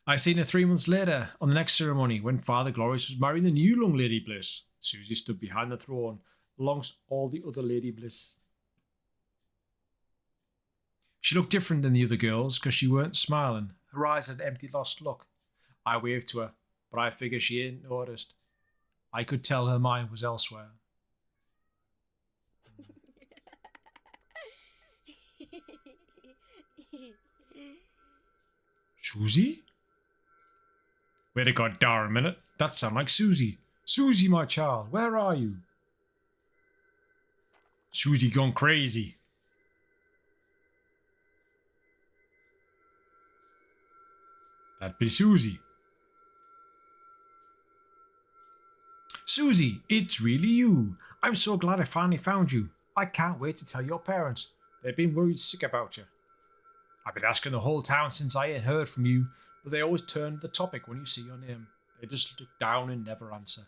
I seen her 3 months later on the next ceremony when Father Glorious was marrying the new young Lady Bliss. Susie stood behind the throne amongst all the other Lady Bliss. She looked different than the other girls because she weren't smiling. Her eyes had an empty, lost look. I waved to her, but I figured she ain't noticed. I could tell her mind was elsewhere. Susie? Wait a goddamn minute. That sound like Susie. Susie, my child, where are you? Susie gone crazy. That'd be Susie. Susie, it's really you. I'm so glad I finally found you. I can't wait to tell your parents. They've been worried sick about you. I've been asking the whole town since I ain't heard from you, but they always turn the topic when you see your name. They just look down and never answer.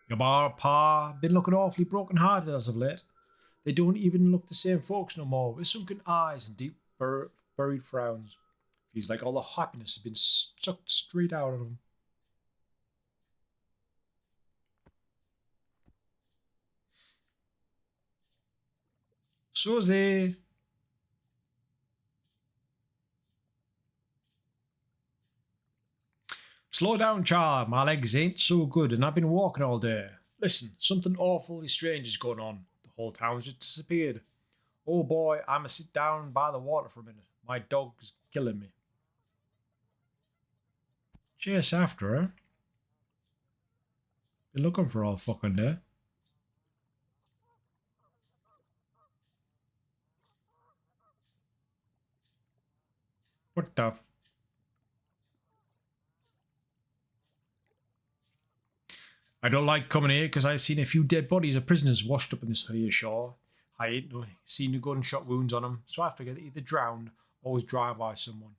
Your ma and pa been looking awfully broken-hearted as of late. They don't even look the same folks no more, with sunken eyes and deep buried frowns. Feels like all the happiness has been sucked straight out of them. Susie! Slow down, child. My legs ain't so good and I've been walking all day. Listen, something awfully strange is going on. The whole town's just disappeared. Oh boy, I must sit down by the water for a minute. My dog's killing me. Chase after her. Been looking for all fucking day. What the f... I don't like coming here because I've seen a few dead bodies of prisoners washed up in this here shore. I ain't seen no gunshot wounds on them, so I figured they either drowned or was drowned by someone.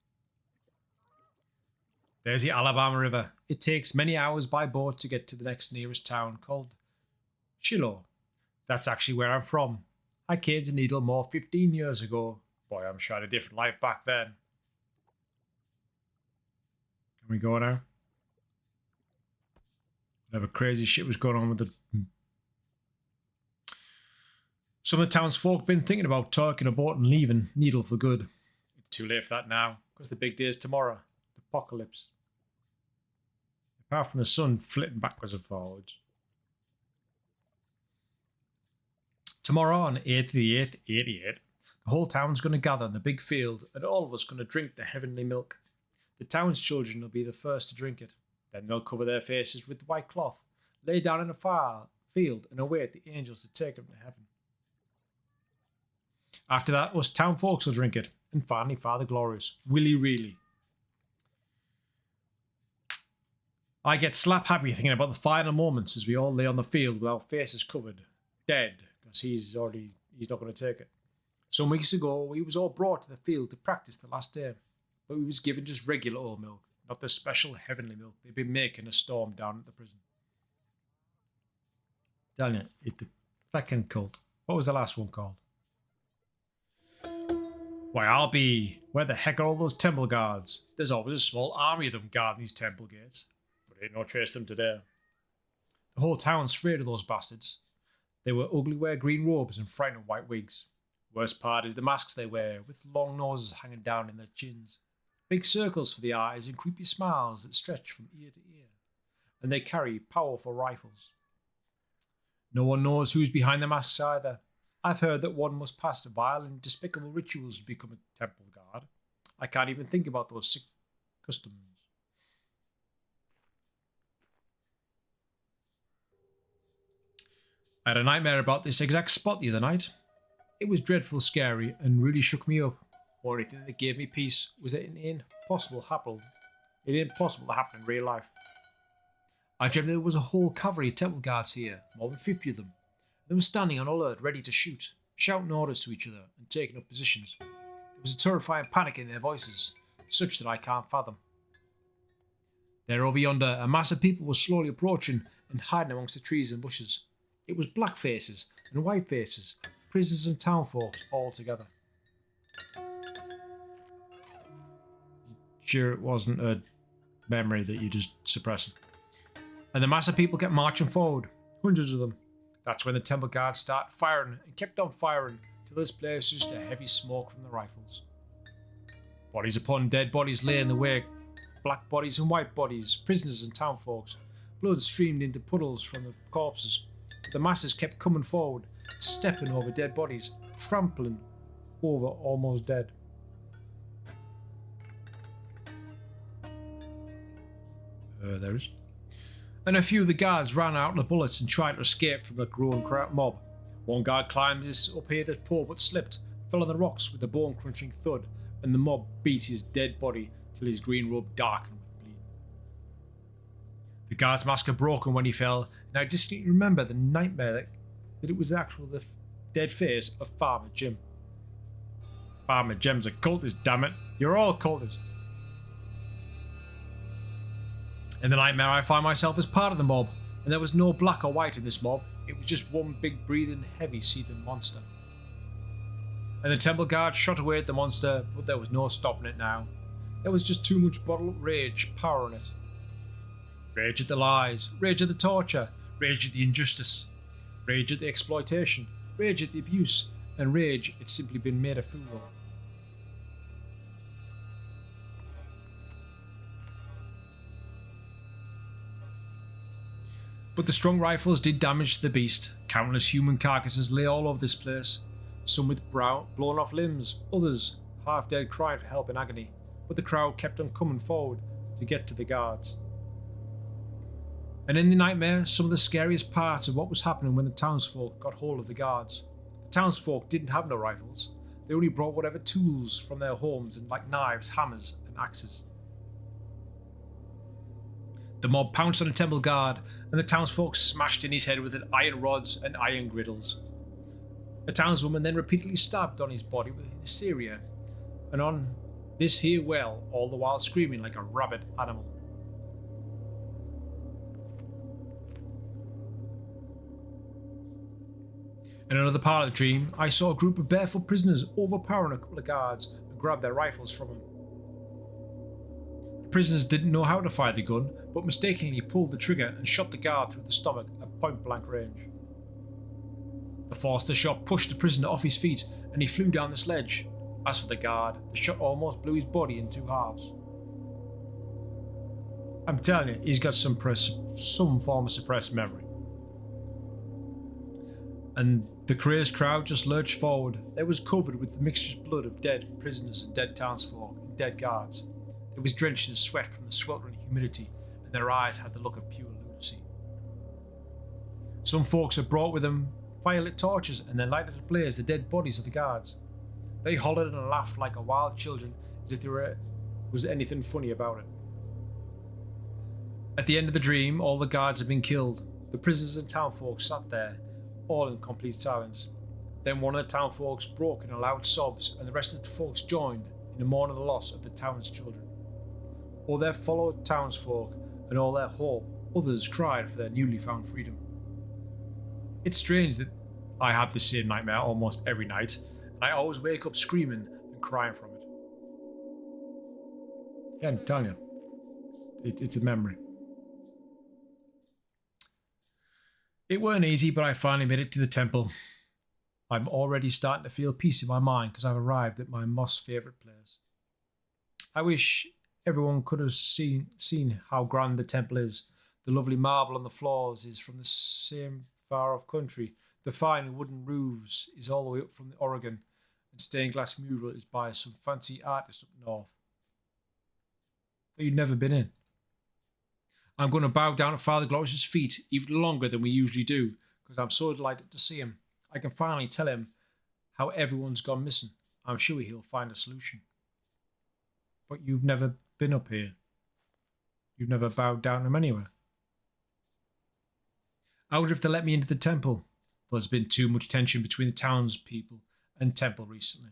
There's the Alabama River. It takes many hours by boat to get to the next nearest town called Shiloh. That's actually where I'm from. I came to Needlemore 15 years ago. Boy, I'm sure I had a different life back then. Can we go now? Whatever crazy shit was going on with the... Some of the townsfolk been thinking about taking a boat and leaving Needle for good. It's too late for that now, because the big day is tomorrow. The apocalypse. Apart from the sun flitting backwards and forwards. Tomorrow on 8th the 8th, 88, the whole town's going to gather in the big field and all of us going to drink the heavenly milk. The town's children will be the first to drink it. Then they'll cover their faces with white cloth, lay down in a fire field and await the angels to take them to heaven. After that, us town folks will drink it, and finally Father Glorious, Willy Really. I get slap happy thinking about the final moments as we all lay on the field with our faces covered, dead, because he's not going to take it. Some weeks ago, we was all brought to the field to practice the last day, but we was given just regular old milk, not the special heavenly milk they've been making a storm down at the prison. Damn it, the fucking cult. What was the last one called? Why, I'll be... Where the heck are all those temple guards? There's always a small army of them guarding these temple gates, but ain't no trace of them today. The whole town's afraid of those bastards. They were ugly, wear green robes and frightened white wigs. Worst part is the masks they wear, with long noses hanging down in their chins, big circles for the eyes and creepy smiles that stretch from ear to ear. And they carry powerful rifles. No one knows who's behind the masks either. I've heard that one must pass vile and despicable rituals to become a temple guard. I can't even think about those sick customs. I had a nightmare about this exact spot the other night. It was dreadful scary and really shook me up. The only thing that gave me peace was that it ain't impossible to happen in real life. I dreamt there was a whole cavalry of temple guards here, more than 50 of them. They were standing on alert, ready to shoot, shouting orders to each other and taking up positions. There was a terrifying panic in their voices, such that I can't fathom. There over yonder, a mass of people was slowly approaching and hiding amongst the trees and bushes. It was black faces and white faces, prisoners and townfolks all together. Sure it wasn't a memory that you just suppressing. And the mass of people kept marching forward, hundreds of them. That's when the temple guards started firing and kept on firing till this place was just a heavy smoke from the rifles. Bodies upon dead bodies lay in the wake, black bodies and white bodies, prisoners and townfolks. Blood streamed into puddles from the corpses. But the masses kept coming forward, stepping over dead bodies, trampling over almost dead. There is. And a few of the guards ran out of bullets and tried to escape from the growing mob. One guard climbed his up here that pole but slipped, fell on the rocks with a bone-crunching thud, and the mob beat his dead body till his green robe darkened with bleed. The guard's mask had broken when he fell, and I distinctly remember the nightmare that it was the dead face of Farmer Jim. Farmer Jim's a cultist, damn it! You're all cultists. In the nightmare, I found myself as part of the mob, and there was no black or white in this mob. It was just one big, breathing, heavy, seething monster. And the temple guard shot away at the monster, but there was no stopping it now. There was just too much bottled up rage powering it. Rage at the lies, rage at the torture, rage at the injustice, rage at the exploitation, rage at the abuse, and rage at simply being made a fool of. But the strong rifles did damage to the beast. Countless human carcasses lay all over this place, some with blown off limbs, others half dead crying for help in agony, but the crowd kept on coming forward to get to the guards. And in the nightmare, some of the scariest parts of what was happening when the townsfolk got hold of the guards. The townsfolk didn't have no rifles. They only brought whatever tools from their homes, and like knives, hammers, and axes. The mob pounced on the temple guard, and the townsfolk smashed in his head with iron rods and iron griddles. The townswoman then repeatedly stabbed on his body with Syria, and on this here well, all the while screaming like a rabid animal. In another part of the dream, I saw a group of barefoot prisoners overpowering a couple of guards and grab their rifles from them. The prisoners didn't know how to fire the gun, but mistakenly pulled the trigger and shot the guard through the stomach at point-blank range. The force of the shot pushed the prisoner off his feet, and he flew down the sledge. As for the guard, the shot almost blew his body in two halves. I'm telling you, he's got some form of suppressed memory. And the crazed crowd just lurched forward. It was covered with the mixture blood of dead prisoners and dead townsfolk and dead guards. It was drenched in sweat from the sweltering humidity, and their eyes had the look of pure lunacy. Some folks had brought with them firelit torches and then lighted ablaze the dead bodies of the guards. They hollered and laughed like a wild children, as if there was anything funny about it. At the end of the dream, all the guards had been killed. The prisoners and townfolk sat there, all in complete silence. Then one of the townfolks broke into loud sobs, and the rest of the folks joined in the mourning the loss of the town's children. All their fellow townsfolk and all their hope, others cried for their newly found freedom. It's strange that I have the same nightmare almost every night, and I always wake up screaming and crying from it. Yeah, I'm telling you, it's a memory. It weren't easy, but I finally made it to the temple. I'm already starting to feel peace in my mind because I've arrived at my most favourite place. I wish everyone could have seen how grand the temple is. The lovely marble on the floors is from the same far off country. The fine wooden roofs is all the way up from Oregon, and stained glass mural is by some fancy artist up north. That you've never been in. I'm going to bow down at Father Glorious's feet even longer than we usually do, because I'm so delighted to see him. I can finally tell him how everyone's gone missing. I'm sure he'll find a solution. But you've never been up here. You've never bowed down to him anywhere. I wonder if they let me into the temple. There's been too much tension between the townspeople and temple recently.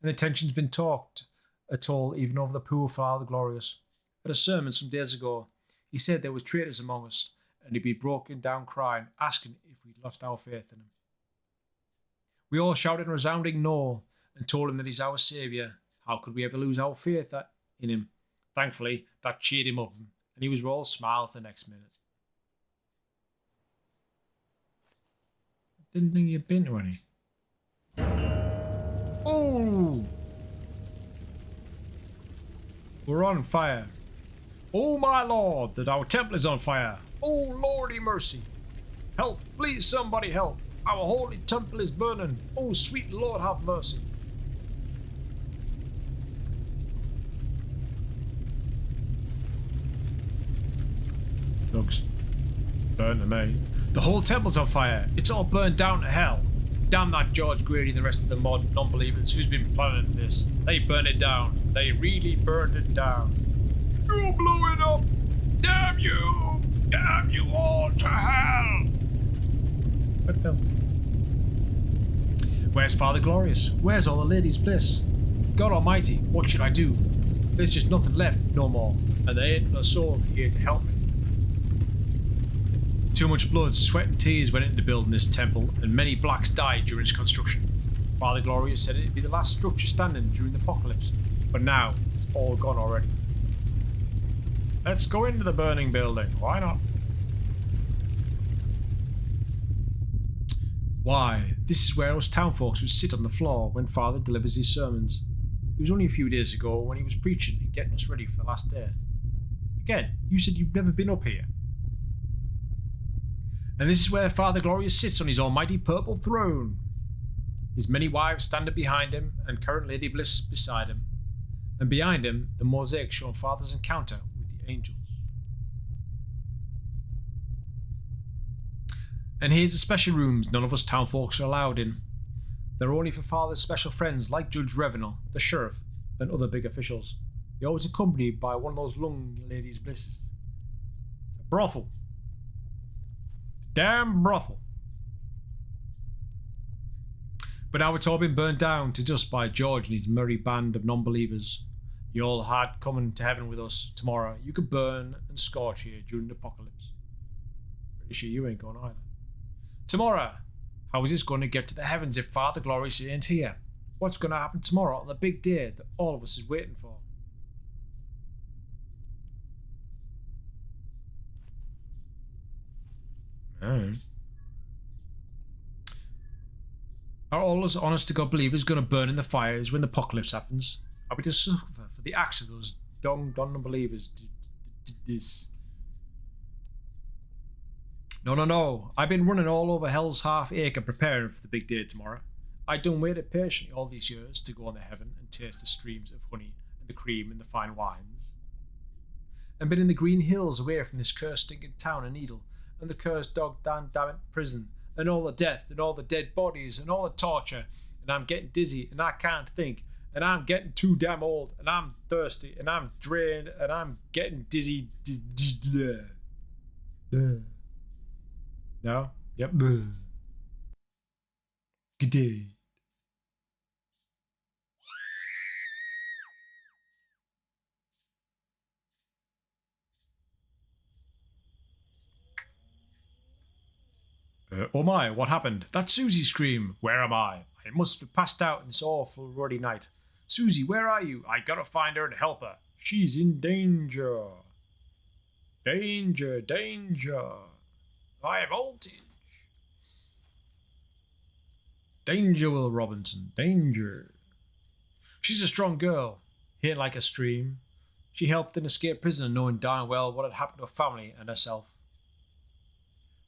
And the tension's been talked at all, even over the poor Father Glorious. At a sermon some days ago, he said there was traitors among us, and he'd be broken down crying, asking if we'd lost our faith in him. We all shouted a resounding no, and told him that he's our saviour. How could we ever lose our faith in him? Thankfully, that cheered him up, and he was all smiles the next minute. Didn't think you'd been to any. Oh! We're on fire. Oh my lord, that our temple is on fire. Oh lordy mercy. Help, please somebody help. Our holy temple is burning. Oh sweet Lord have mercy. Looks burn to me. The whole temple's on fire. It's all burned down to hell. Damn that George Grady and the rest of the mod non-believers who's been planning this. They burned it down. They really burned it down. You'll blow it up. Damn you! Damn you all to hell! What film? Where's Father Glorious? Where's all the ladies' bliss? God almighty, what should I do? There's just nothing left no more, and there ain't a soul here to help me. Too much blood, sweat and tears went into building this temple, and many blacks died during its construction. Father Glorious said it'd be the last structure standing during the apocalypse, but now it's all gone already. Let's go into the burning building, why not? Why, this is where us town folks would sit on the floor when Father delivers his sermons. It was only a few days ago when he was preaching and getting us ready for the last day. Again, you said you've never been up here. And this is where Father Glorious sits on his almighty purple throne. His many wives standing behind him, and current Lady Bliss beside him. And behind him, the mosaic showing Father's encounter with the angels. And here's the special rooms none of us townfolks are allowed in. They're only for Father's special friends like Judge Revenel, the sheriff, and other big officials. They're always accompanied by one of those lung ladies' blisses. It's a brothel. Damn brothel. But now it's all been burnt down to dust by George and his merry band of non-believers. You all had coming to heaven with us tomorrow. You could burn and scorch here during the apocalypse. Pretty sure you ain't going either. Tomorrow, how is this going to get to the heavens if Father Glorious ain't here? What's going to happen tomorrow on the big day that all of us is waiting for? Are all us honest to God believers going to burn in the fires when the apocalypse happens? Are we to suffer for the acts of those non-believers? This? No. I've been running all over hell's half acre preparing for the big day tomorrow. I done waited patiently all these years to go on to heaven and taste the streams of honey and the cream and the fine wines. And been in the green hills away from this cursed stinking town of Needle and the cursed dog damn it prison and all the death and all the dead bodies and all the torture, and I'm getting dizzy and I can't think, and I'm getting too damn old and I'm thirsty and I'm drained and I'm getting dizzy. No? Yep. Good day. Oh my, what happened? That's Susie's scream. Where am I? I must have passed out in this awful ruddy night. Susie, where are you? I gotta find her and help her. She's in danger. Danger. High voltage. Danger, Will Robinson, danger. She's a strong girl. He ain't like a stream. She helped an escaped prisoner knowing darn well what had happened to her family and herself.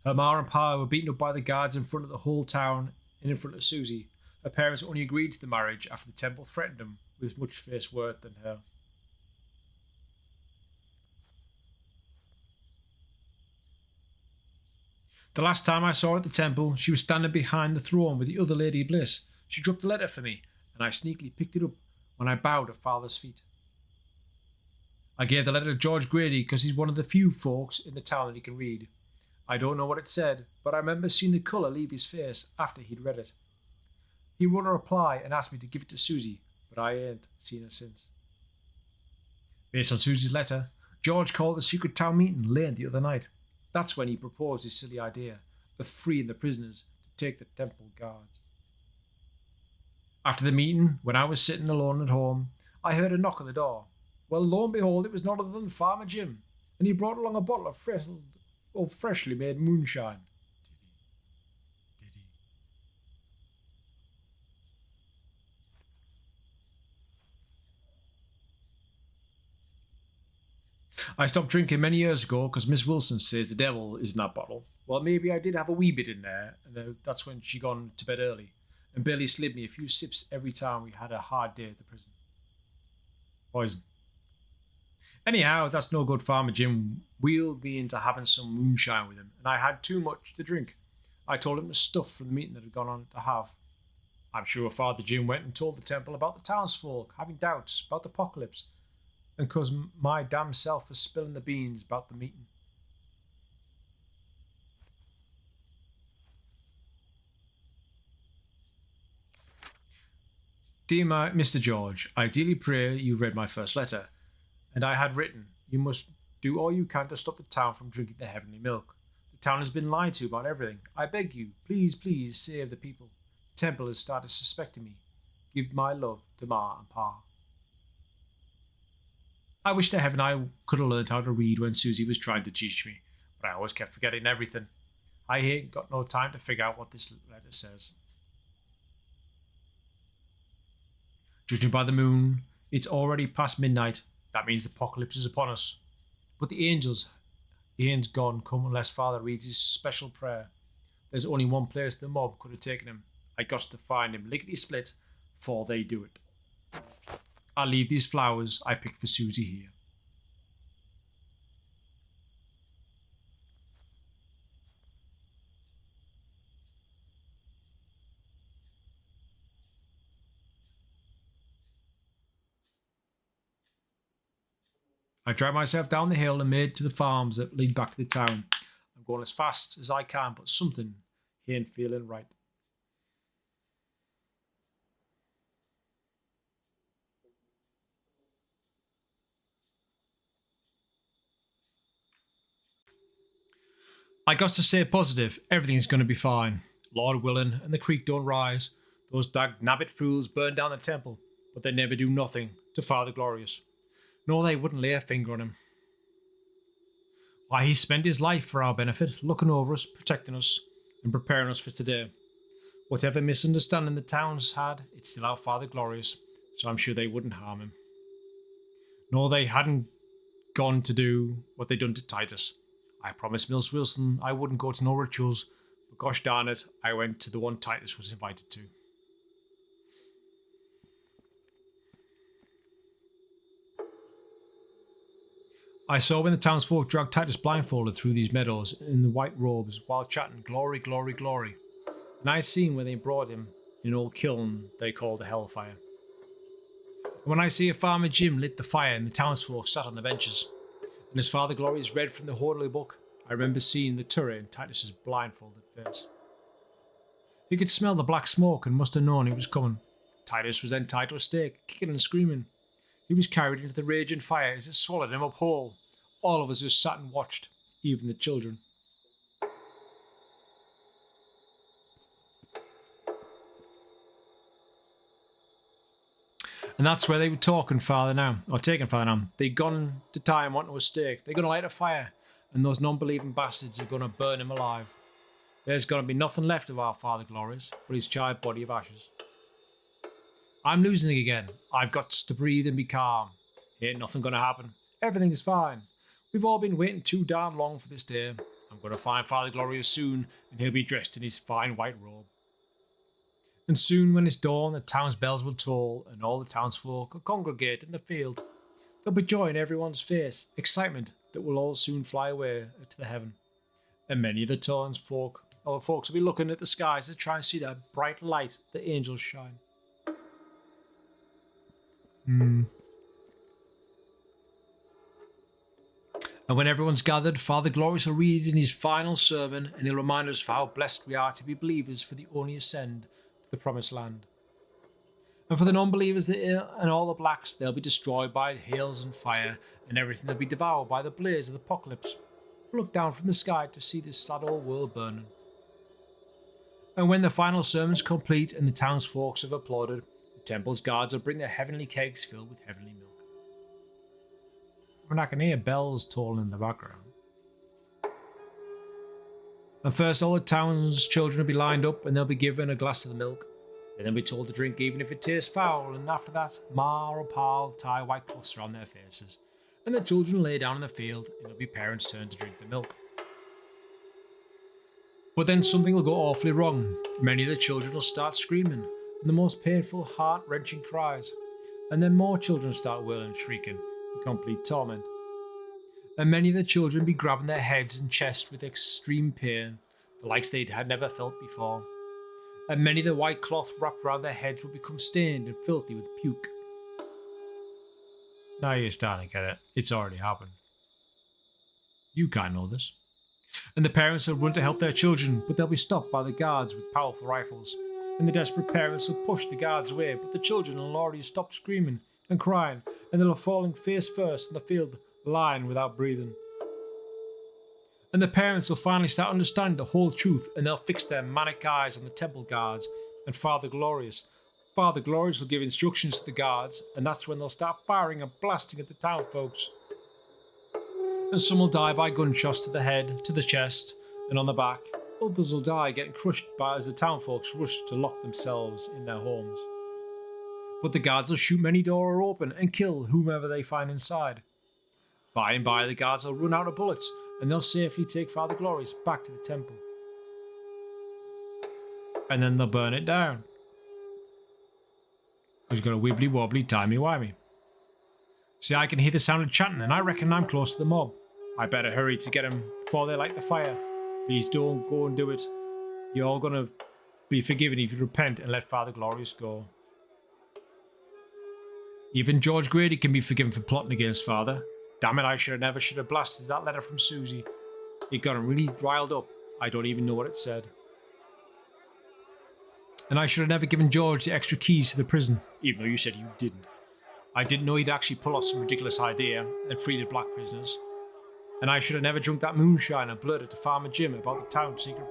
Her ma and pa were beaten up by the guards in front of the whole town and in front of Susie. Her parents only agreed to the marriage after the temple threatened them with much fierce worse than her. The last time I saw her at the temple, she was standing behind the throne with the other Lady Bliss. She dropped a letter for me, and I sneakily picked it up when I bowed at Father's feet. I gave the letter to George Grady because he's one of the few folks in the town that he can read. I don't know what it said, but I remember seeing the colour leave his face after he'd read it. He wrote a reply and asked me to give it to Susie, but I ain't seen her since. Based on Susie's letter, George called the secret town meeting late the other night. That's when he proposed his silly idea of freeing the prisoners to take the temple guards. After the meeting, when I was sitting alone at home, I heard a knock on the door. Well, lo and behold, it was none other than Farmer Jim, and he brought along a bottle of freshly made moonshine. Did he? I stopped drinking many years ago because Miss Wilson says the devil is in that bottle. Well, maybe I did have a wee bit in there, and that's when she gone to bed early, and barely slid me a few sips every time we had a hard day at the prison. Poison. Anyhow, that's no good. Farmer Jim wheeled me into having some moonshine with him, and I had too much to drink. I told him the stuff from the meeting that had gone on to have. I'm sure Father Jim went and told the temple about the townsfolk having doubts about the apocalypse, and because my damn self was spilling the beans about the meeting. Dear Mr. George, I dearly pray you read my first letter, and I had written, you must do all you can to stop the town from drinking the heavenly milk. The town has been lied to about everything. I beg you, please, please save the people. The temple has started suspecting me. Give my love to Ma and Pa. I wish to heaven I could have learned how to read when Susie was trying to teach me, but I always kept forgetting everything. I ain't got no time to figure out what this letter says. Judging by the moon, it's already past midnight. That means the apocalypse is upon us. But the angels, he ain't gone come unless Father reads his special prayer. There's only one place the mob could have taken him. I got to find him lickety-split before they do it. I'll leave these flowers I picked for Susie here. I dragged myself down the hill and made to the farms that lead back to the town. I'm going as fast as I can, but something ain't feeling right. I got to stay positive. Everything's going to be fine. Lord willing, and the creek don't rise. Those dag-nabbit fools burn down the temple, but they never do nothing to Father Glorious. No, they wouldn't lay a finger on him. Why, he spent his life for our benefit, looking over us, protecting us, and preparing us for today. Whatever misunderstanding the town's had, it's still our Father Glorious, so I'm sure they wouldn't harm him. No, they hadn't gone to do what they done to Titus. I promised Miss Wilson I wouldn't go to no rituals, but gosh darn it, I went to the one Titus was invited to. I saw when the townsfolk dragged Titus blindfolded through these meadows in the white robes while chanting glory, glory, glory. And I seen when they brought him in an old kiln they called the Hellfire. And when I see a Farmer Jim lit the fire and the townsfolk sat on the benches, and his Father Glorious read from the Holy Book, I remember seeing the turret in Titus's blindfolded face. He could smell the black smoke and must have known he was coming. Titus was then tied to a stake, kicking and screaming. He was carried into the raging fire as it swallowed him up whole. All of us just sat and watched, even the children. And that's where they were taking Father now. They'd gone to time wanting a stake. They're going to light a fire. and those non-believing bastards are going to burn him alive. There's going to be nothing left of our Father Glorious but his charred body of ashes. I'm losing again. I've got to breathe and be calm. Ain't nothing going to happen. Everything's fine. We've all been waiting too darn long for this day. I'm going to find Father Glorious soon, and he'll be dressed in his fine white robe. And soon when it's dawn, the town's bells will toll, and all the townsfolk will congregate in the field. There'll be joy in everyone's face, excitement that will all soon fly away to the heaven. And many of the townsfolk, or folks, will be looking at the skies to try and see that bright light the angels shine. And when everyone's gathered, Father Glorious will read in his final sermon, and he'll remind us of how blessed we are to be believers for the only ascend to the promised land. And for the non-believers and all the blacks, they'll be destroyed by hails and fire, and everything will be devoured by the blaze of the apocalypse. We'll look down from the sky to see this sad old world burning. And when the final sermon's complete and the townsfolk have applauded, the temple's guards will bring their heavenly kegs filled with heavenly milk. And I can hear bells tolling in the background. And first all the town's children will be lined up and they'll be given a glass of the milk. And then be told to drink even if it tastes foul, and after that, Ma or Pa will tie white cloths around their faces. And the children lay down in the field and it'll be parents' turn to drink the milk. But then something will go awfully wrong. Many of the children will start screaming, and the most painful, heart-wrenching cries. And then more children start wailing and shrieking in complete torment. And many of the children be grabbing their heads and chests with extreme pain, the likes they had never felt before. And many of the white cloth wrapped around their heads will become stained and filthy with puke. Now you're starting to get it. It's already happened. You can't know this. And the parents will run to help their children, but they'll be stopped by the guards with powerful rifles. And the desperate parents will push the guards away, but the children will already stop screaming and crying, and they'll be falling face first in the field, lying without breathing. And the parents will finally start understanding the whole truth, and they'll fix their manic eyes on the temple guards and Father Glorious. Father Glorious will give instructions to the guards, and that's when they'll start firing and blasting at the town folks. And some will die by gunshots to the head, to the chest, and on the back. Others will die getting crushed by as the town folks rush to lock themselves in their homes. But the guards will shoot many doors open and kill whomever they find inside. By and by, the guards will run out of bullets, and they'll safely take Father Glorious back to the temple. And then they'll burn it down. Because he's got a wibbly-wobbly, timey-wimey. See, I can hear the sound of chanting, and I reckon I'm close to the mob. I better hurry to get him before they light the fire. Please don't go and do it. You're all going to be forgiven if you repent and let Father Glorious go. Even George Grady can be forgiven for plotting against Father. Damn it, I should have blasted that letter from Susie. It got him really riled up. I don't even know what it said. And I should have never given George the extra keys to the prison, even though you said you didn't. I didn't know he'd actually pull off some ridiculous idea and free the black prisoners. And I should have never drunk that moonshine and blurted to Farmer Jim about the town secret.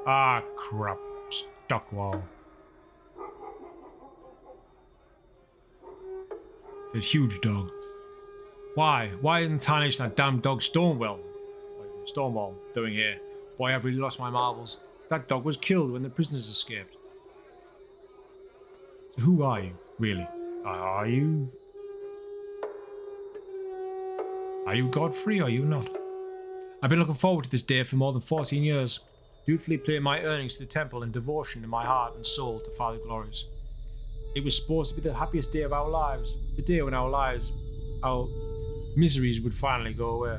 Ah, crap. Stockwall. That huge dog. Why? Why in tarnish that damn dog Stonewall? Stonewall doing here? Boy, I've really lost my marbles. That dog was killed when the prisoners escaped. So who are you, really? Are you Godfrey or are you not? I've been looking forward to this day for more than 14 years. Dutifully paying my earnings to the temple and devotion in my heart and soul to Father Glorious. It was supposed to be the happiest day of our lives. The day when our miseries would finally go away.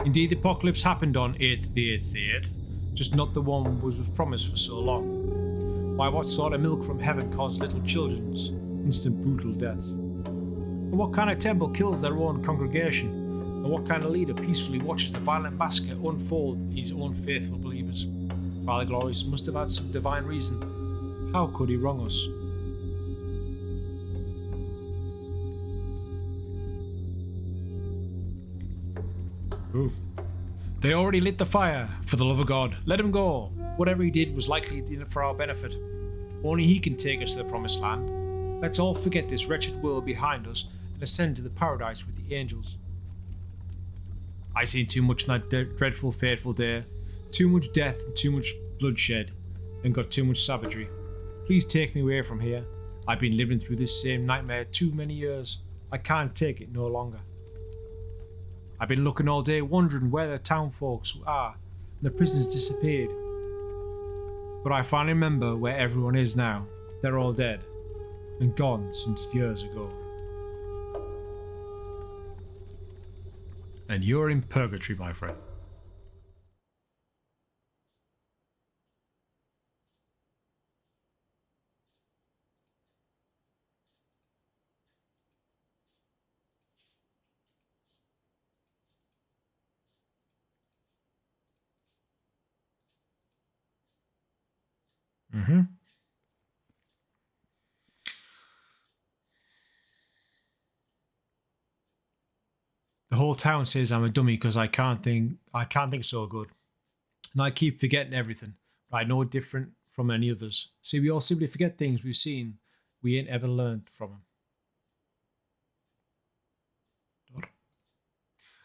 Indeed, the apocalypse happened on 8th the 8th the 8th, just not the one which was promised for so long. Why, what sort of milk from heaven caused little children's instant brutal deaths? And what kind of temple kills their own congregation? And what kind of leader peacefully watches the violent massacre unfold in his own faithful believers? Father Glorious must have had some divine reason. How could he wrong us? Ooh. They already lit the fire. For the love of God, let him go. Whatever he did was likely for our benefit. Only he can take us to the promised land. Let's all forget this wretched world behind us and ascend to the paradise with the angels. I seen too much on that dreadful, fateful day. Too much death and too much bloodshed, and got too much savagery. Please take me away from here. I've been living through this same nightmare too many years. I can't take it no longer. I've been looking all day, wondering where the town folks are, and the prisoners disappeared. But I finally remember where everyone is now. They're all dead, and gone since years ago. And you're in purgatory, my friend. Mm-hmm. The whole town says I'm a dummy because I can't think so good. And I keep forgetting everything. But I know it different from any others. See, we all simply forget things we've seen. We ain't ever learned from them.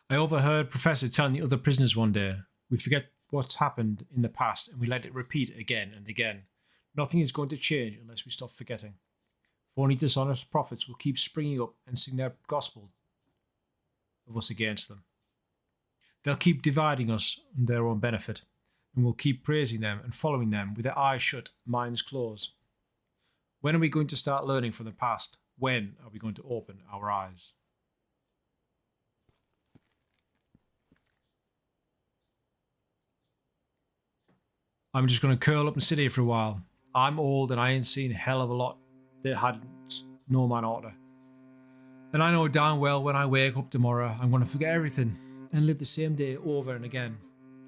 I overheard Professor telling the other prisoners one day, we forget what's happened in the past and we let it repeat again and again. Nothing is going to change unless we stop forgetting. Phony dishonest prophets will keep springing up and sing their gospel of us against them. They'll keep dividing us on their own benefit, and we'll keep praising them and following them with their eyes shut, minds closed. When are we going to start learning from the past? When are we going to open our eyes? I'm just going to curl up and sit here for a while. I'm old and I ain't seen a hell of a lot that hadn't no man oughter. And I know darn well when I wake up tomorrow, I'm going to forget everything and live the same day over and again,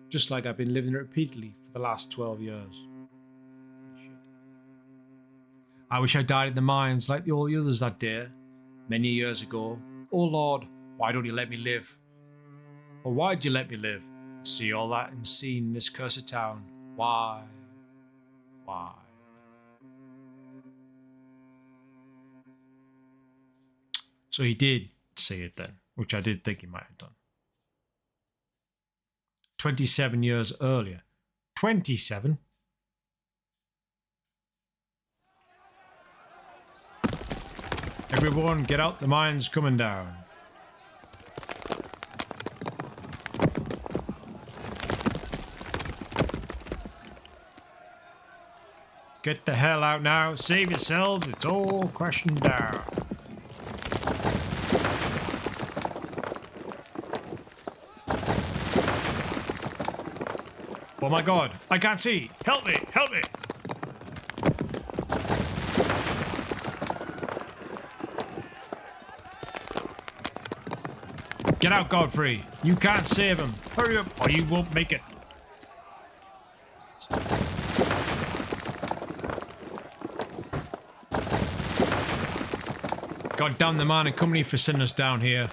just like I've been living it repeatedly for the last 12 years. I wish I died in the mines like all the others that day, many years ago. Oh Lord, why don't you let me live? Or why'd you let me live? See all that and seen in this cursed town. Why? Why? So he did say it then, which I did think he might have done. 27 years earlier. 27? Everyone, get out, the mine's coming down. Get the hell out now, save yourselves, it's all crashing down. Oh my god, I can't see! Help me! Help me! Get out, Godfrey! You can't save him! Hurry up, or you won't make it! God damn the man and company for sending us down here.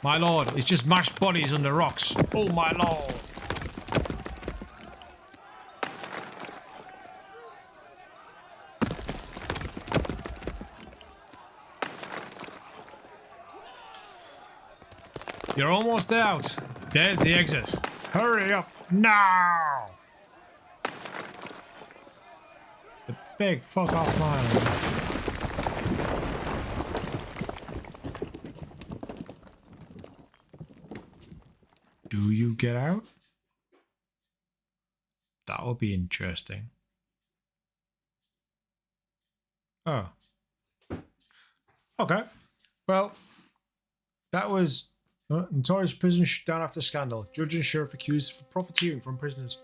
My lord, it's just mashed bodies under rocks. Oh my lord. You're almost out. There's the exit. Hurry up now. The big fuck off mile. Do you get out? That would be interesting. Oh. Okay. Well, that was notorious prison shut down after scandal. Judge and sheriff accused for profiteering from prisoners.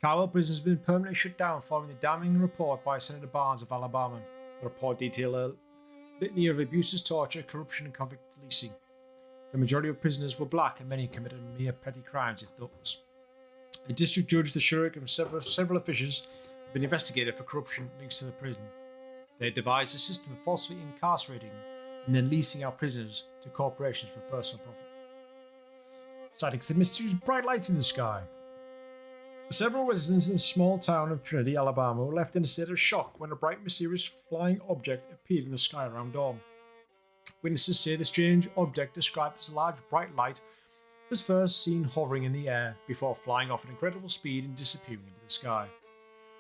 Caldwell prison has been permanently shut down following the damning report by Senator Barnes of Alabama. The report detailed a litany of abuses, torture, corruption, and convict leasing. The majority of prisoners were black, and many committed mere petty crimes, if those. A district judge, the sheriff, and several officials have been investigated for corruption links to the prison. They had devised a system of falsely incarcerating and then leasing out prisoners to corporations for personal profit. Citing some mysterious bright lights in the sky. Several residents in the small town of Trinity, Alabama, were left in a state of shock when a bright, mysterious flying object appeared in the sky around dawn. Witnesses say the strange object, described as a large, bright light, was first seen hovering in the air before flying off at incredible speed and disappearing into the sky.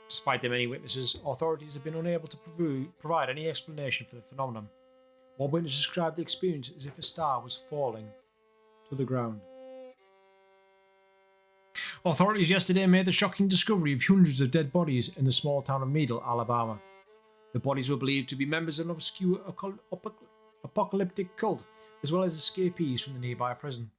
Despite the many witnesses, authorities have been unable to provide any explanation for the phenomenon. One witness described the experience as if a star was falling to the ground. Authorities yesterday made the shocking discovery of hundreds of dead bodies in the small town of Needle, Alabama. The bodies were believed to be members of an obscure apocalyptic cult, as well as escapees from the nearby prison.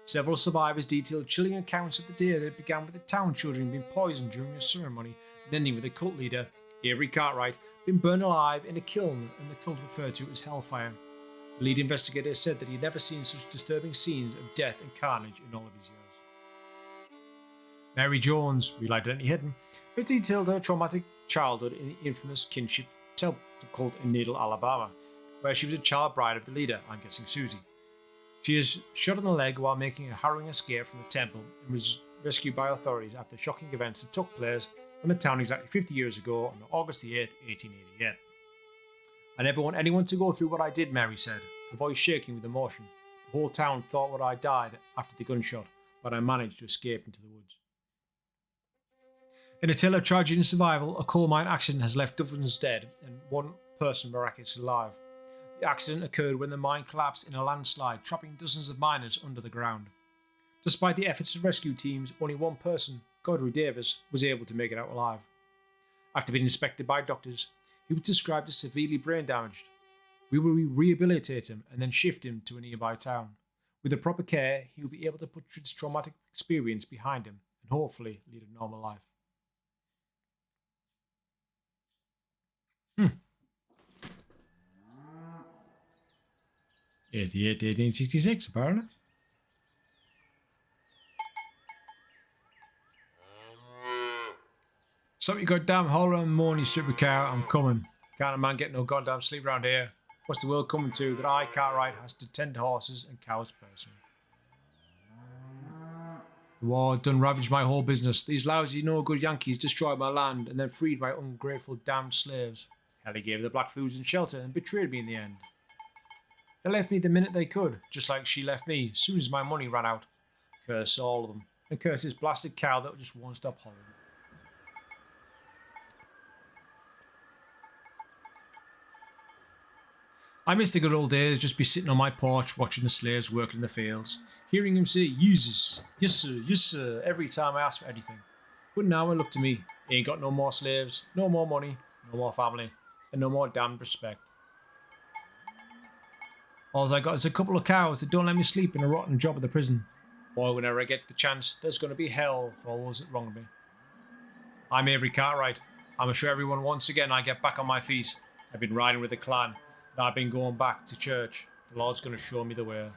Several survivors detailed chilling accounts of the day that began with the town children being poisoned during a ceremony and ending with the cult leader, Avery Cartwright, being burned alive in a kiln and the cult referred to as Hellfire. The lead investigator said that he had never seen such disturbing scenes of death and carnage in all of his years. Mary Jones, real identity hidden, has detailed her traumatic childhood in the infamous kinship temple cult in Needle, Alabama, where she was a child bride of the leader, I'm guessing Susie. She is shot in the leg while making a harrowing escape from the temple and was rescued by authorities after shocking events that took place in the town exactly 50 years ago on August the 8th, 1888. I never want anyone to go through what I did, Mary said, her voice shaking with emotion. The whole town thought that I died after the gunshot, but I managed to escape into the woods. In a tale of tragedy and survival, a coal mine accident has left dozens dead and one person miraculously alive. The accident occurred when the mine collapsed in a landslide, trapping dozens of miners under the ground. Despite the efforts of rescue teams, only one person, Godfrey Davis, was able to make it out alive. After being inspected by doctors, he was described as severely brain damaged. We will rehabilitate him and then shift him to a nearby town. With the proper care, he will be able to put this traumatic experience behind him and hopefully lead a normal life. 88, 1866, apparently. Stop your goddamn holler and moan, you stupid cow. I'm coming. Can't a man get no goddamn sleep around here? What's the world coming to that I, Cartwright, has to tend horses and cows personally? The war had done ravaged my whole business. These lousy, no good Yankees destroyed my land and then freed my ungrateful damned slaves. Hell, he gave the black foods and shelter and betrayed me in the end. They left me the minute they could, just like she left me as soon as my money ran out. Curse all of them, and curse this blasted cow that just won't stop hollering. I miss the good old days, just be sitting on my porch watching the slaves work in the fields, hearing him say, "Jesus, yes sir," every time I ask for anything. But now I look to me, ain't got no more slaves, no more money, no more family, and no more damned respect. All I got is a couple of cows that don't let me sleep in a rotten job at the prison. Boy, whenever I get the chance, there's going to be hell for all those that wronged me. I'm Avery Cartwright. I'm sure everyone once again I get back on my feet. I've been riding with the clan, and I've been going back to church. The Lord's going to show me the way.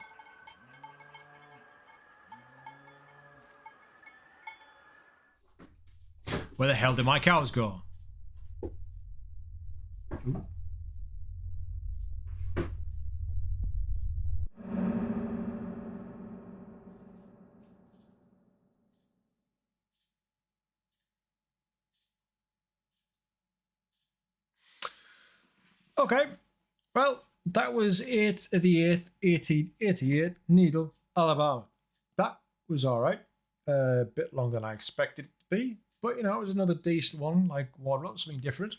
Where the hell did my cows go? Ooh. Okay, well, that was 8th of the 8th, 1888, Needle, Alabama. That was alright. A bit longer than I expected it to be, but you know, it was another decent one, like one, something different.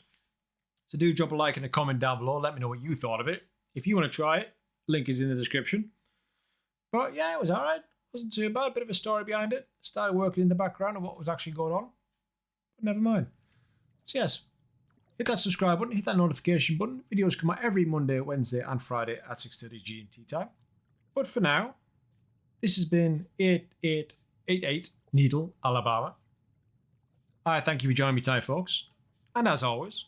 So do drop a like and a comment down below. Let me know what you thought of it. If you want to try it, link is in the description. But yeah, it was alright. Wasn't too bad. Bit of a story behind it. Started working in the background of what was actually going on. But never mind. So yes, hit that subscribe button, hit that notification button. Videos come out every Monday, Wednesday and Friday at 6:30 GMT time. But for now, this has been 8888 Needle, Alabama. I thank you for joining me tonight, folks. And as always,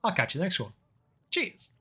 I'll catch you next one. Cheers.